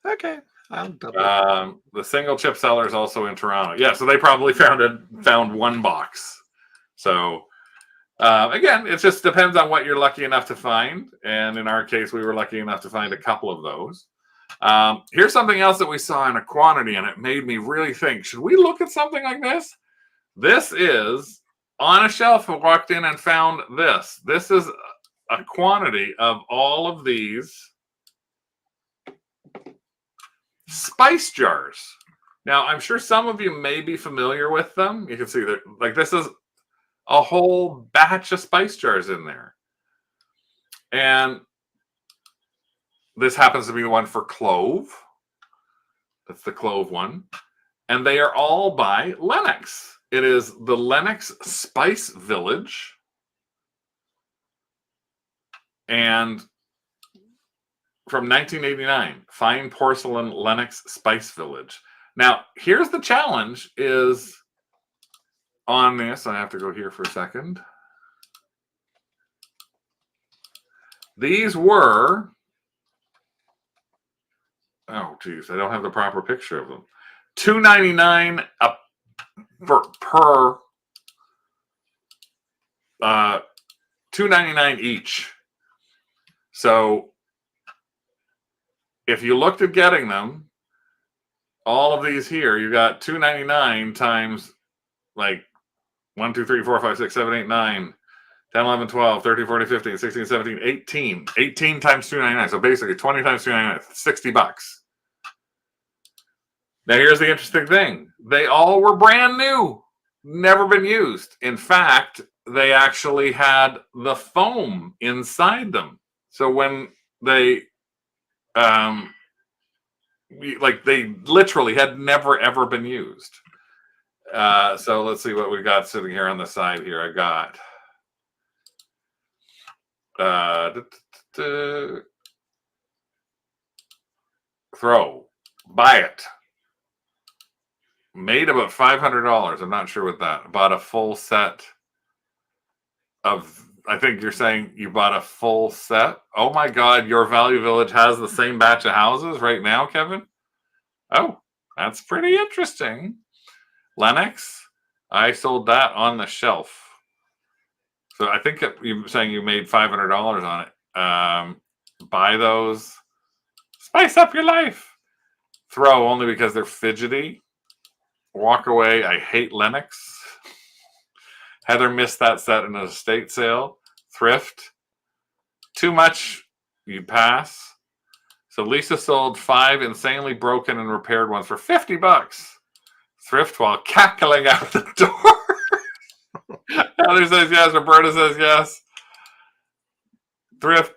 Okay, I'll double. The single chip seller is also in Toronto. Yeah, so they probably found 1 box. So again, it just depends on what you're lucky enough to find. And in our case, we were lucky enough to find a couple of those. Here's something else that we saw in a quantity, and it made me really think, should we look at something like this? This is on a shelf. I walked in and found this. This is a quantity of all of these spice jars. Now, I'm sure some of you may be familiar with them. You can see that, like, this is a whole batch of spice jars in there. And this happens to be the one for clove. That's the clove one. And they are all by Lennox. It is the Lennox Spice Village. And from 1989, fine porcelain Lennox Spice Village. Now, here's the challenge is on this. I have to go here for a second. These were, oh, geez, I don't have the proper picture of them. $2.99 per $2.99 each. So if you looked at getting them, all of these here, you got $2.99 times like 1, 2, 3, 4, 5, 6, 7, 8, 9, 10, 11, 12, 13, 14, 15, 16, 17, 18. 18 times $2.99. So basically 20 times $2.99, $60. Now here's the interesting thing. They all were brand new, never been used. In fact, they actually had the foam inside them. So when they they literally had never ever been used. So let's see what we got sitting here on the side here. I got throw, buy it. Made about $500. I'm not sure what that. Bought a full set of. I think you're saying you bought a full set. Oh my God, your Value Village has the same batch of houses right now, Kevin. Oh, that's pretty interesting. Lennox, I sold that on the shelf. So I think you're saying you made $500 on it. Buy those. Spice up your life. Throw only because they're fidgety. Walk away. I hate Lennox. Heather missed that set in an estate sale. Thrift. Too much. You pass. So Lisa sold 5 insanely broken and repaired ones for $50. Thrift while cackling out the door. Heather says yes. Roberta says yes. Thrift.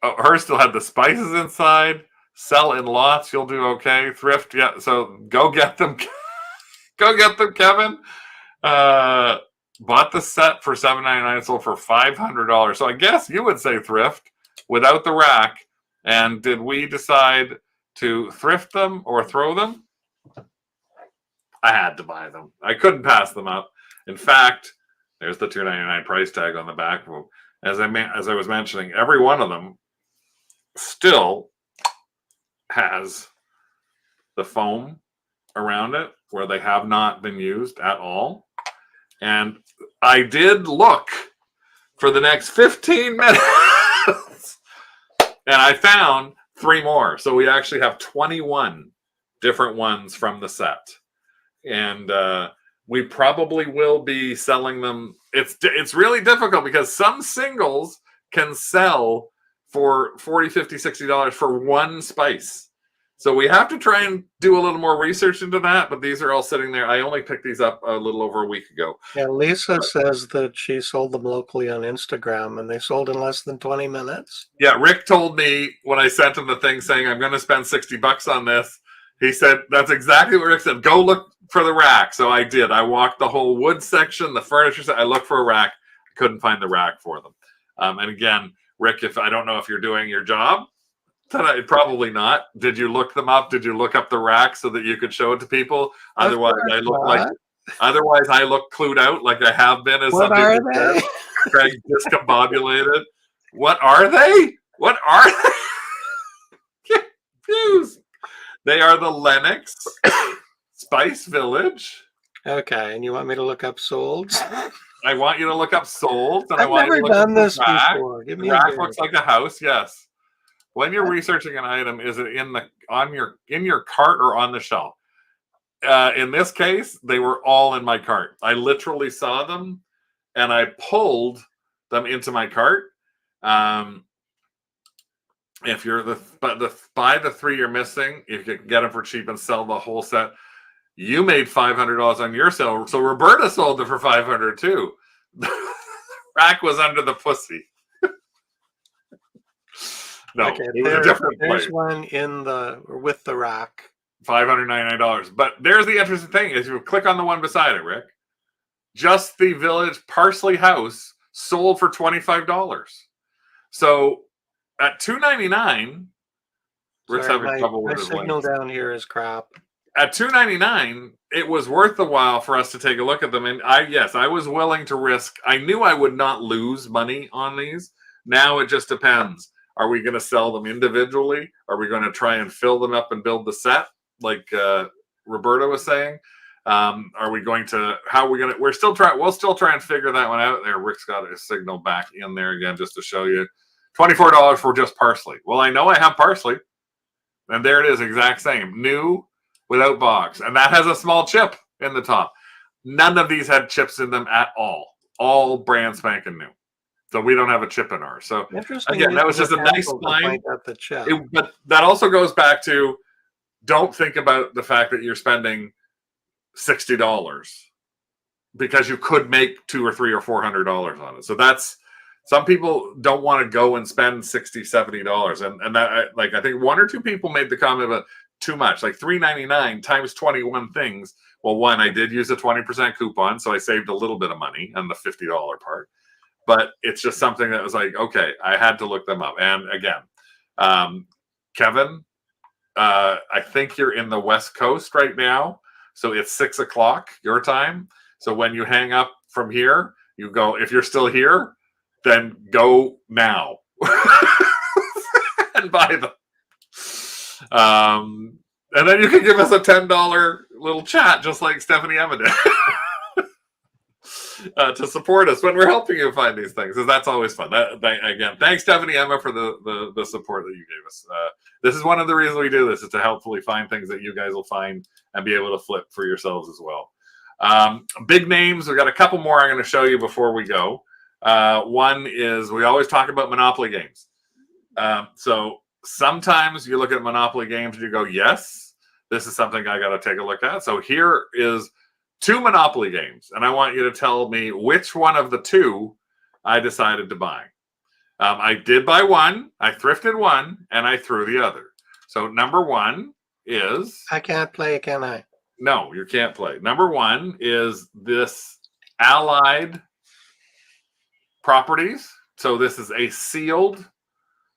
Oh, hers still had the spices inside. Sell in lots. You'll do okay. Thrift. Yeah. So go get them. Go get them, Kevin. Bought the set for $7.99, sold for $500. So I guess you would say thrift without the rack. And did we decide to thrift them or throw them? I had to buy them. I couldn't pass them up. In fact, there's the $2.99 price tag on the back. As I was mentioning, every one of them still has the foam around it where they have not been used at all. And I did look for the next 15 minutes and I found 3 more. So we actually have 21 different ones from the set. And we probably will be selling them. It's really difficult because some singles can sell for $40, $50, $60 for one spice. So we have to try and do a little more research into that, but these are all sitting there. I only picked these up a little over a week ago. Yeah, Lisa says that she sold them locally on Instagram, and they sold in less than 20 minutes. Yeah, Rick told me when I sent him the thing saying I'm going to spend $60 on this, he said, that's exactly what Rick said. Go look for the rack. So I did. I walked the whole wood section, the furniture section. I looked for a rack. I couldn't find the rack for them. And again, Rick, if I don't know if you're doing your job, probably not. Did you look them up? Did you look up the rack so that you could show it to people? Otherwise, I look clued out like I have been. As what are they? Craig discombobulated. What are they? What are they? Confused. They are the Lennox Spice Village. Okay, and you want me to look up sold? I want you to look up sold. And I've never done this before. Give me the rack looks like a house. Yes. When you're researching an item, is it in your cart or on the shelf? In this case, they were all in my cart. I literally saw them, and I pulled them into my cart. If you're buy the 3 you're missing, if you can get them for cheap and sell the whole set, you made $500 on your sale. So Roberta sold it for $500 too. The rack was under the pussy. No, okay, it was a different there's place. One with the rack. $599. But there's the interesting thing is you click on the one beside it, Rick. Just the Village Parsley House sold for $25. So at $2.99, Rick's having trouble with his signal down here is crap. At $2.99, it was worth the while for us to take a look at them. And I was willing to risk. I knew I would not lose money on these. Now it just depends. Are we going to sell them individually? Are we going to try and fill them up and build the set? Like Roberta was saying. Are we going to? How are we going to? We'll still try and figure that one out. There, Rick's got his signal back in there again just to show you. $24 for just parsley. Well, I know I have parsley, and there it is, exact same, new without box, and that has a small chip in the top. None of these had chips in them at all brand spanking new. So we don't have a chip in ours. So again, that was just a nice find. But that also goes back to, don't think about the fact that you're spending $60 because you could make $200 or $300 or $400 on it. So that's, some people don't want to go and spend $60, $70. And that, like, I think one or two people made the comment about too much, like $3.99 times 21 things. Well, one, I did use a 20% coupon, so I saved a little bit of money on the $50 part. But it's just something that was like, okay, I had to look them up. And again, Kevin, I think you're in the West Coast right now. So it's 6 o'clock your time. So when you hang up from here, you go, if you're still here, then go now and buy them. And then you can give us a $10 little chat, just like Stephanie Emma did, to support us when we're helping you find these things. Because that's always fun. Again, thanks, Stephanie Emma, for the support that you gave us. This is one of the reasons we do this, is to helpfully find things that you guys will find and be able to flip for yourselves as well. Big names. We've got a couple more I'm going to show you before we go. One is, we always talk about Monopoly games. So sometimes you look at Monopoly games and you go, yes, this is something I got to take a look at. So here is 2 Monopoly games, and I want you to tell me which one of the 2 I decided to buy. I did buy one, I thrifted one, and I threw the other. So number 1 is... I can't play, can I? No, you can't play. Number 1 is this Allied Properties. So this is a sealed,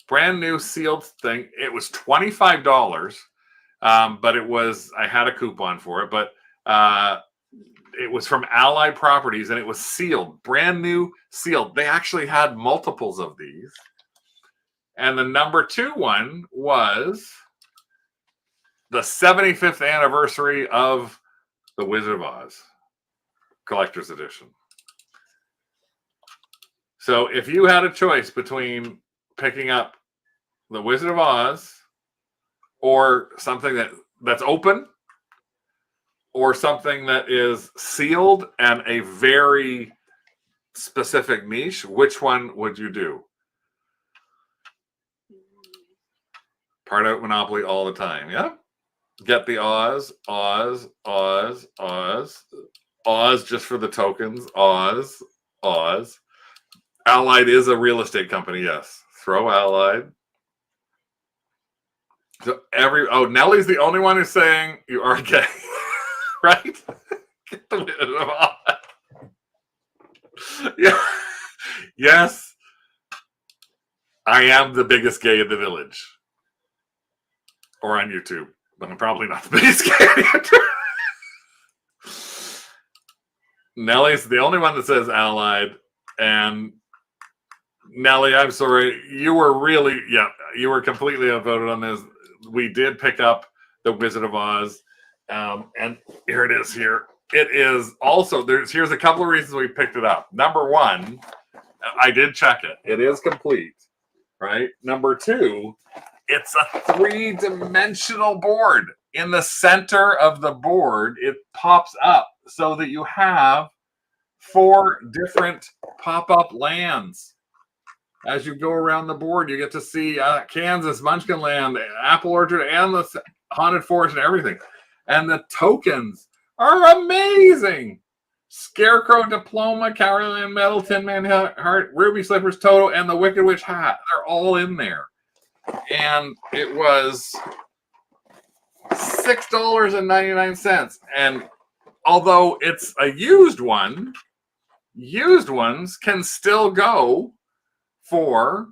brand new sealed thing. It was $25, but it was, I had a coupon for it, but it was from Allied Properties, and it was sealed, brand new, sealed. They actually had multiples of these. And the number 2 one was the 75th anniversary of The Wizard of Oz Collector's Edition. So if you had a choice between picking up The Wizard of Oz or something that's open, or something that is sealed and a very specific niche, which one would you do? Part out Monopoly all the time, yeah? Get the Oz just for the tokens, Oz. Allied is a real estate company, yes. Throw Allied. So Nellie's the only one who's saying you are gay. Right? Get the Wizard of Oz. Yeah. Yes. I am the biggest gay in the village. Or on YouTube. But I'm probably not the biggest gay on YouTube. Nellie's the only one that says Allied. And Nellie, I'm sorry. You were completely outvoted on this. We did pick up The Wizard of Oz. And here it is here. It is also, here's a couple of reasons we picked it up. Number 1, I did check it. It is complete, right? Number 2, it's a 3-dimensional board. In the center of the board, it pops up so that you have 4 different pop-up lands. As you go around the board, you get to see Kansas, Munchkin Land, Apple Orchard, and the Haunted Forest and everything. And the tokens are amazing. Scarecrow Diploma, Caroline Medal, Tin Man Heart, Ruby Slippers Toto, and the Wicked Witch Hat. They're all in there. And it was $6.99. And although it's a used one, used ones can still go for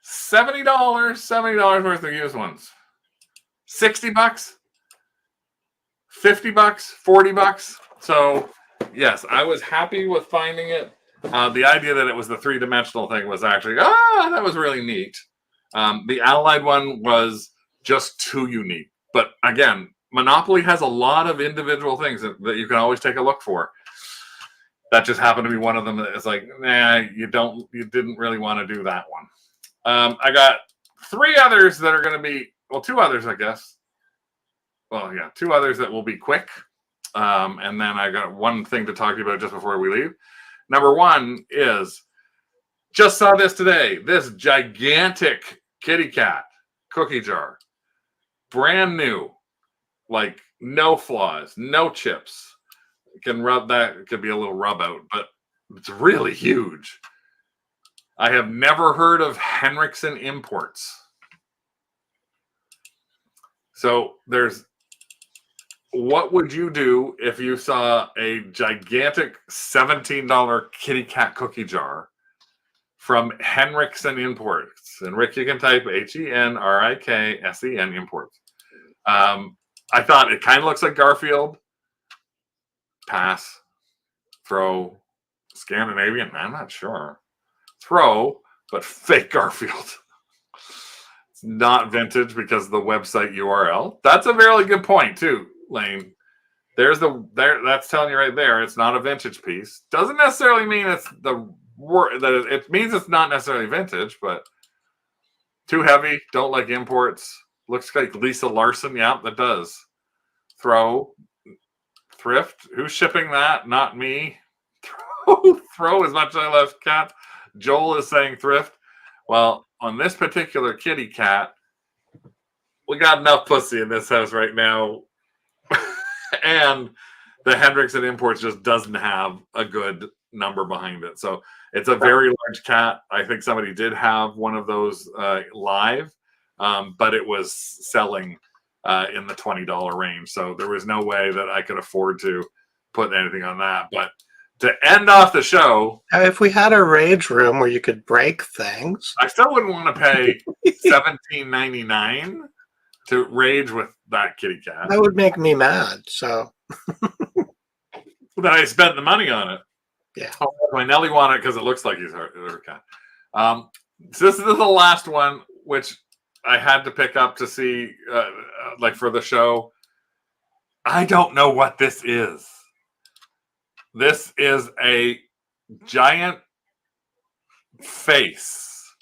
$70 worth of used ones. $60, $50, $40. So yes, I was happy with finding it. The idea that it was the 3-dimensional thing was actually, that was really neat. The Allied one was just too unique. But again, Monopoly has a lot of individual things that you can always take a look for. That just happened to be one of them. That is like, nah, you didn't really want to do that one. I got 3 others that are going to be, well, 2 others, I guess. Well, yeah, 2 others that will be quick. And then I got one thing to talk to you about just before we leave. Number 1 is, just saw this today. This gigantic kitty cat cookie jar. Brand new. Like, no flaws, no chips. Can rub that. It could be a little rub out, but it's really huge. I have never heard of Henriksen Imports. So there's, what would you do if you saw a gigantic $17 kitty cat cookie jar from Henriksen Imports? And Rick, you can type HENRIKSEN Imports. I thought it kind of looks like Garfield. Pass. Throw. Scandinavian? I'm not sure. Throw, but fake Garfield. It's not vintage because of the website URL. That's a very good point too, Lane. That's telling you right there. It's not a vintage piece. Doesn't necessarily mean it's it means it's not necessarily vintage, but too heavy. Don't like imports. Looks like Lisa Larson. Yeah, that does. Throw. Thrift. Who's shipping that? Not me. Throw as much as I love cats. Joel is saying Thrift. Well, on this particular kitty cat, we got enough pussy in this house right now. And the Henriksen Imports just doesn't have a good number behind it. So it's a very large cat. I think somebody did have one of those live, but it was selling in the $20 range. So there was no way that I could afford to put anything on that. But to end off the show, if we had a rage room where you could break things, I still wouldn't want to pay $17.99 to rage with that kitty cat. That would make me mad. So then I spent the money on it. Yeah. My Nelly wanted it because it looks like he's her cat. So this is the last one, which I had to pick up to see, like for the show. I don't know what this is. This is a giant face.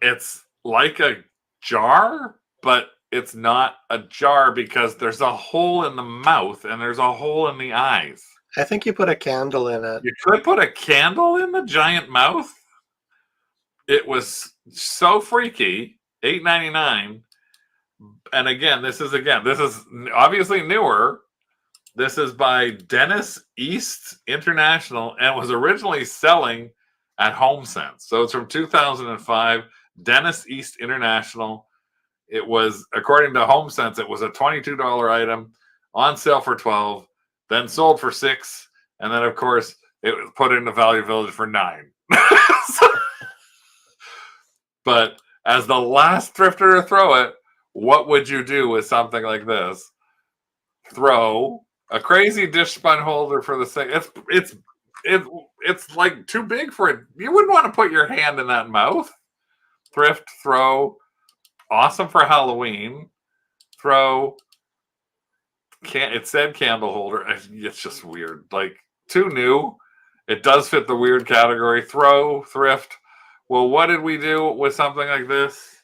It's like a jar, but it's not a jar because there's a hole in the mouth and there's a hole in the eyes. I think you put a candle in it. You could put a candle in the giant mouth. It was so freaky. $8.99. And again, this is obviously newer. This is by Dennis East International and was originally selling at HomeSense. So it's from 2005. Dennis East International. It was, according to HomeSense, it was a $22 item on sale for $12, then sold for $6, and then of course it was put into Value Village for $9. But as the last thrifter to throw it, what would you do with something like this? Throw a crazy dish spun holder for the sake. It's like too big for it. You wouldn't want to put your hand in that mouth. Thrift, throw. Awesome for Halloween. Throw. It said candle holder. It's just weird. Like, too new. It does fit the weird category. Throw, thrift. Well, what did we do with something like this?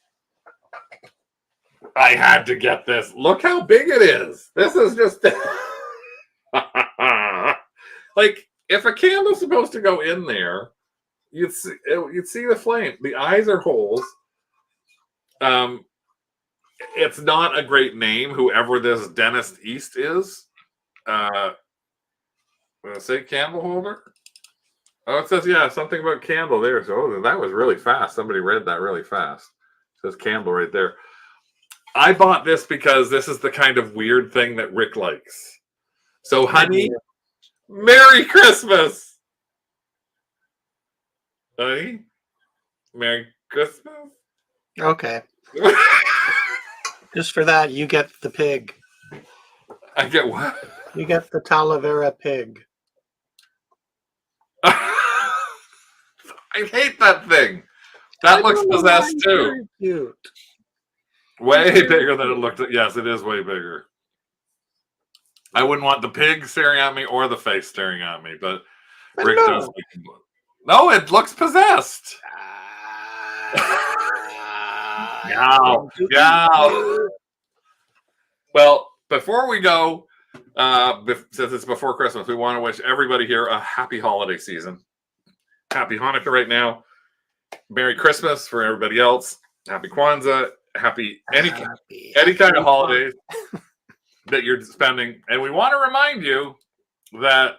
I had to get this. Look how big it is. This is just like, if a candle's supposed to go in there, you'd see the flame. The eyes are holes. It's not a great name, whoever this Dennis East is. Did I say candle holder? Oh, it says, yeah, something about candle there. So that was really fast. Somebody read that really fast. It says candle right there. I bought this because this is the kind of weird thing that Rick likes. So, honey, Merry Christmas. Honey, Merry Christmas. Okay. Just for that, you get the pig. I get what? You get the Talavera pig. I hate that thing. That looks possessed too. Cute. Way bigger than it looked. Yes, it is way bigger. I wouldn't want the pig staring at me or the face staring at me, but Rick no. does. No, it looks possessed. Yow. Well, before we go, since it's before Christmas, we want to wish everybody here a happy holiday season. Happy Hanukkah right now. Merry Christmas for everybody else. Happy Kwanzaa. Happy any kind of holidays that you're spending. And we want to remind you that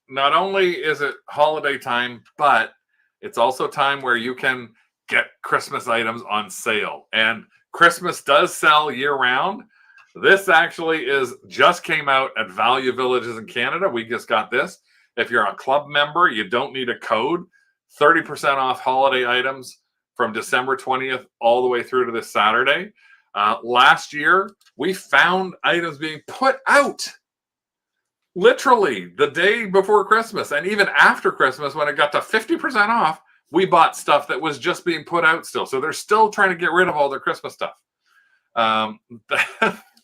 not only is it holiday time, but it's also time where you can get Christmas items on sale. And Christmas does sell year-round. This actually just came out at Value Villages in Canada. We just got this. If you're a club member, you don't need a code. 30% off holiday items from December 20th all the way through to this Saturday. Last year, we found items being put out literally the day before Christmas. And even after Christmas, when it got to 50% off, we bought stuff that was just being put out still. So they're still trying to get rid of all their Christmas stuff.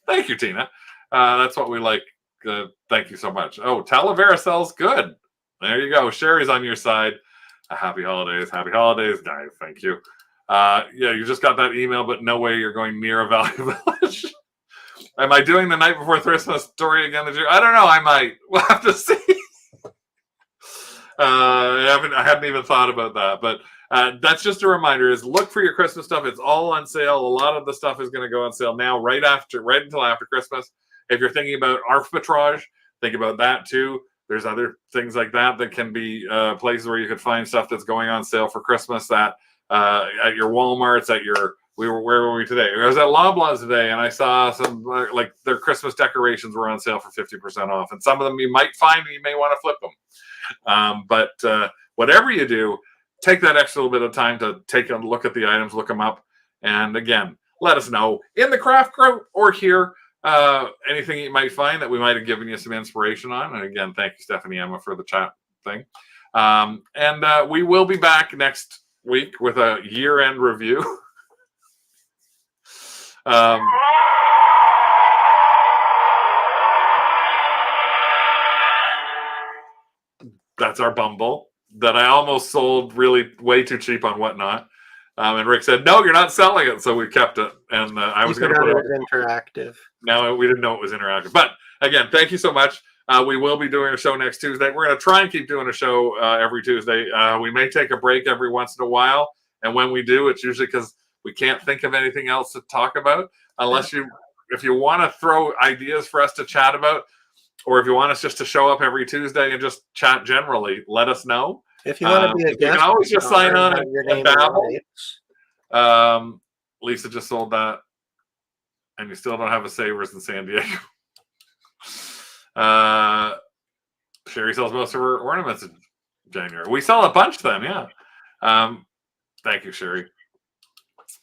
Thank you, Tina. That's what we like. Thank you so much. Oh, Talavera sells good. There you go. Sherry's on your side. Happy holidays, guys. Thank you. Yeah, you just got that email, but no way you're going near a Value Village. Am I doing the night before Christmas story again this year? I don't know. I might. We'll have to see. I hadn't even thought about that, but that's just a reminder: is look for your Christmas stuff. It's all on sale. A lot of the stuff is going to go on sale now, right until after Christmas. If you're thinking about arbitrage, think about that too. There's other things like that can be places where you could find stuff that's going on sale for Christmas at your Walmarts, where were we today? I was at Loblaws today, and I saw some like their Christmas decorations were on sale for 50% off, and some of them you might find and you may want to flip them. But whatever you do, take that extra little bit of time to take a look at the items, look them up, and again, let us know in the craft group or here. Anything you might find that we might have given you some inspiration on. And again, thank you, Stephanie Emma, for the chat thing. And we will be back next week with a year-end review. That's our Bumble that I almost sold really way too cheap on Whatnot. And Rick said, no, you're not selling it. So we kept it. And I was going to put it interactive. No, we didn't know it was interactive. But again, thank you so much. We will be doing a show next Tuesday. We're going to try and keep doing a show every Tuesday. We may take a break every once in a while. And when we do, it's usually because we can't think of anything else to talk about. If you want to throw ideas for us to chat about, or if you want us just to show up every Tuesday and just chat generally, let us know. If you want to be a guest, you can always just sign on and babble. Lisa just sold that, and you still don't have a Savers in San Diego. Sherry sells most of her ornaments in January. We sell a bunch then, yeah. Thank you, Sherry.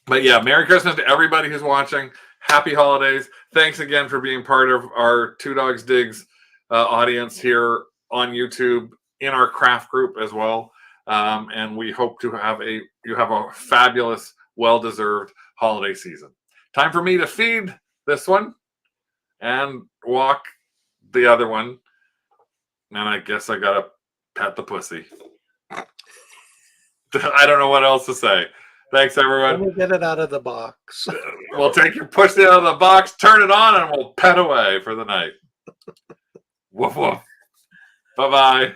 But yeah, Merry Christmas to everybody who's watching. Happy holidays. Thanks again for being part of our Two Dogs Digs audience here on YouTube, in our craft group as well. And we hope to have you have a fabulous, well-deserved holiday season. Time for me to feed this one and walk the other one. And I guess I got to pet the pussy. I don't know what else to say. Thanks, everyone. Let me get it out of the box. We'll take your pussy out of the box, turn it on, and we'll pet away for the night. Woof, woof. Bye-bye.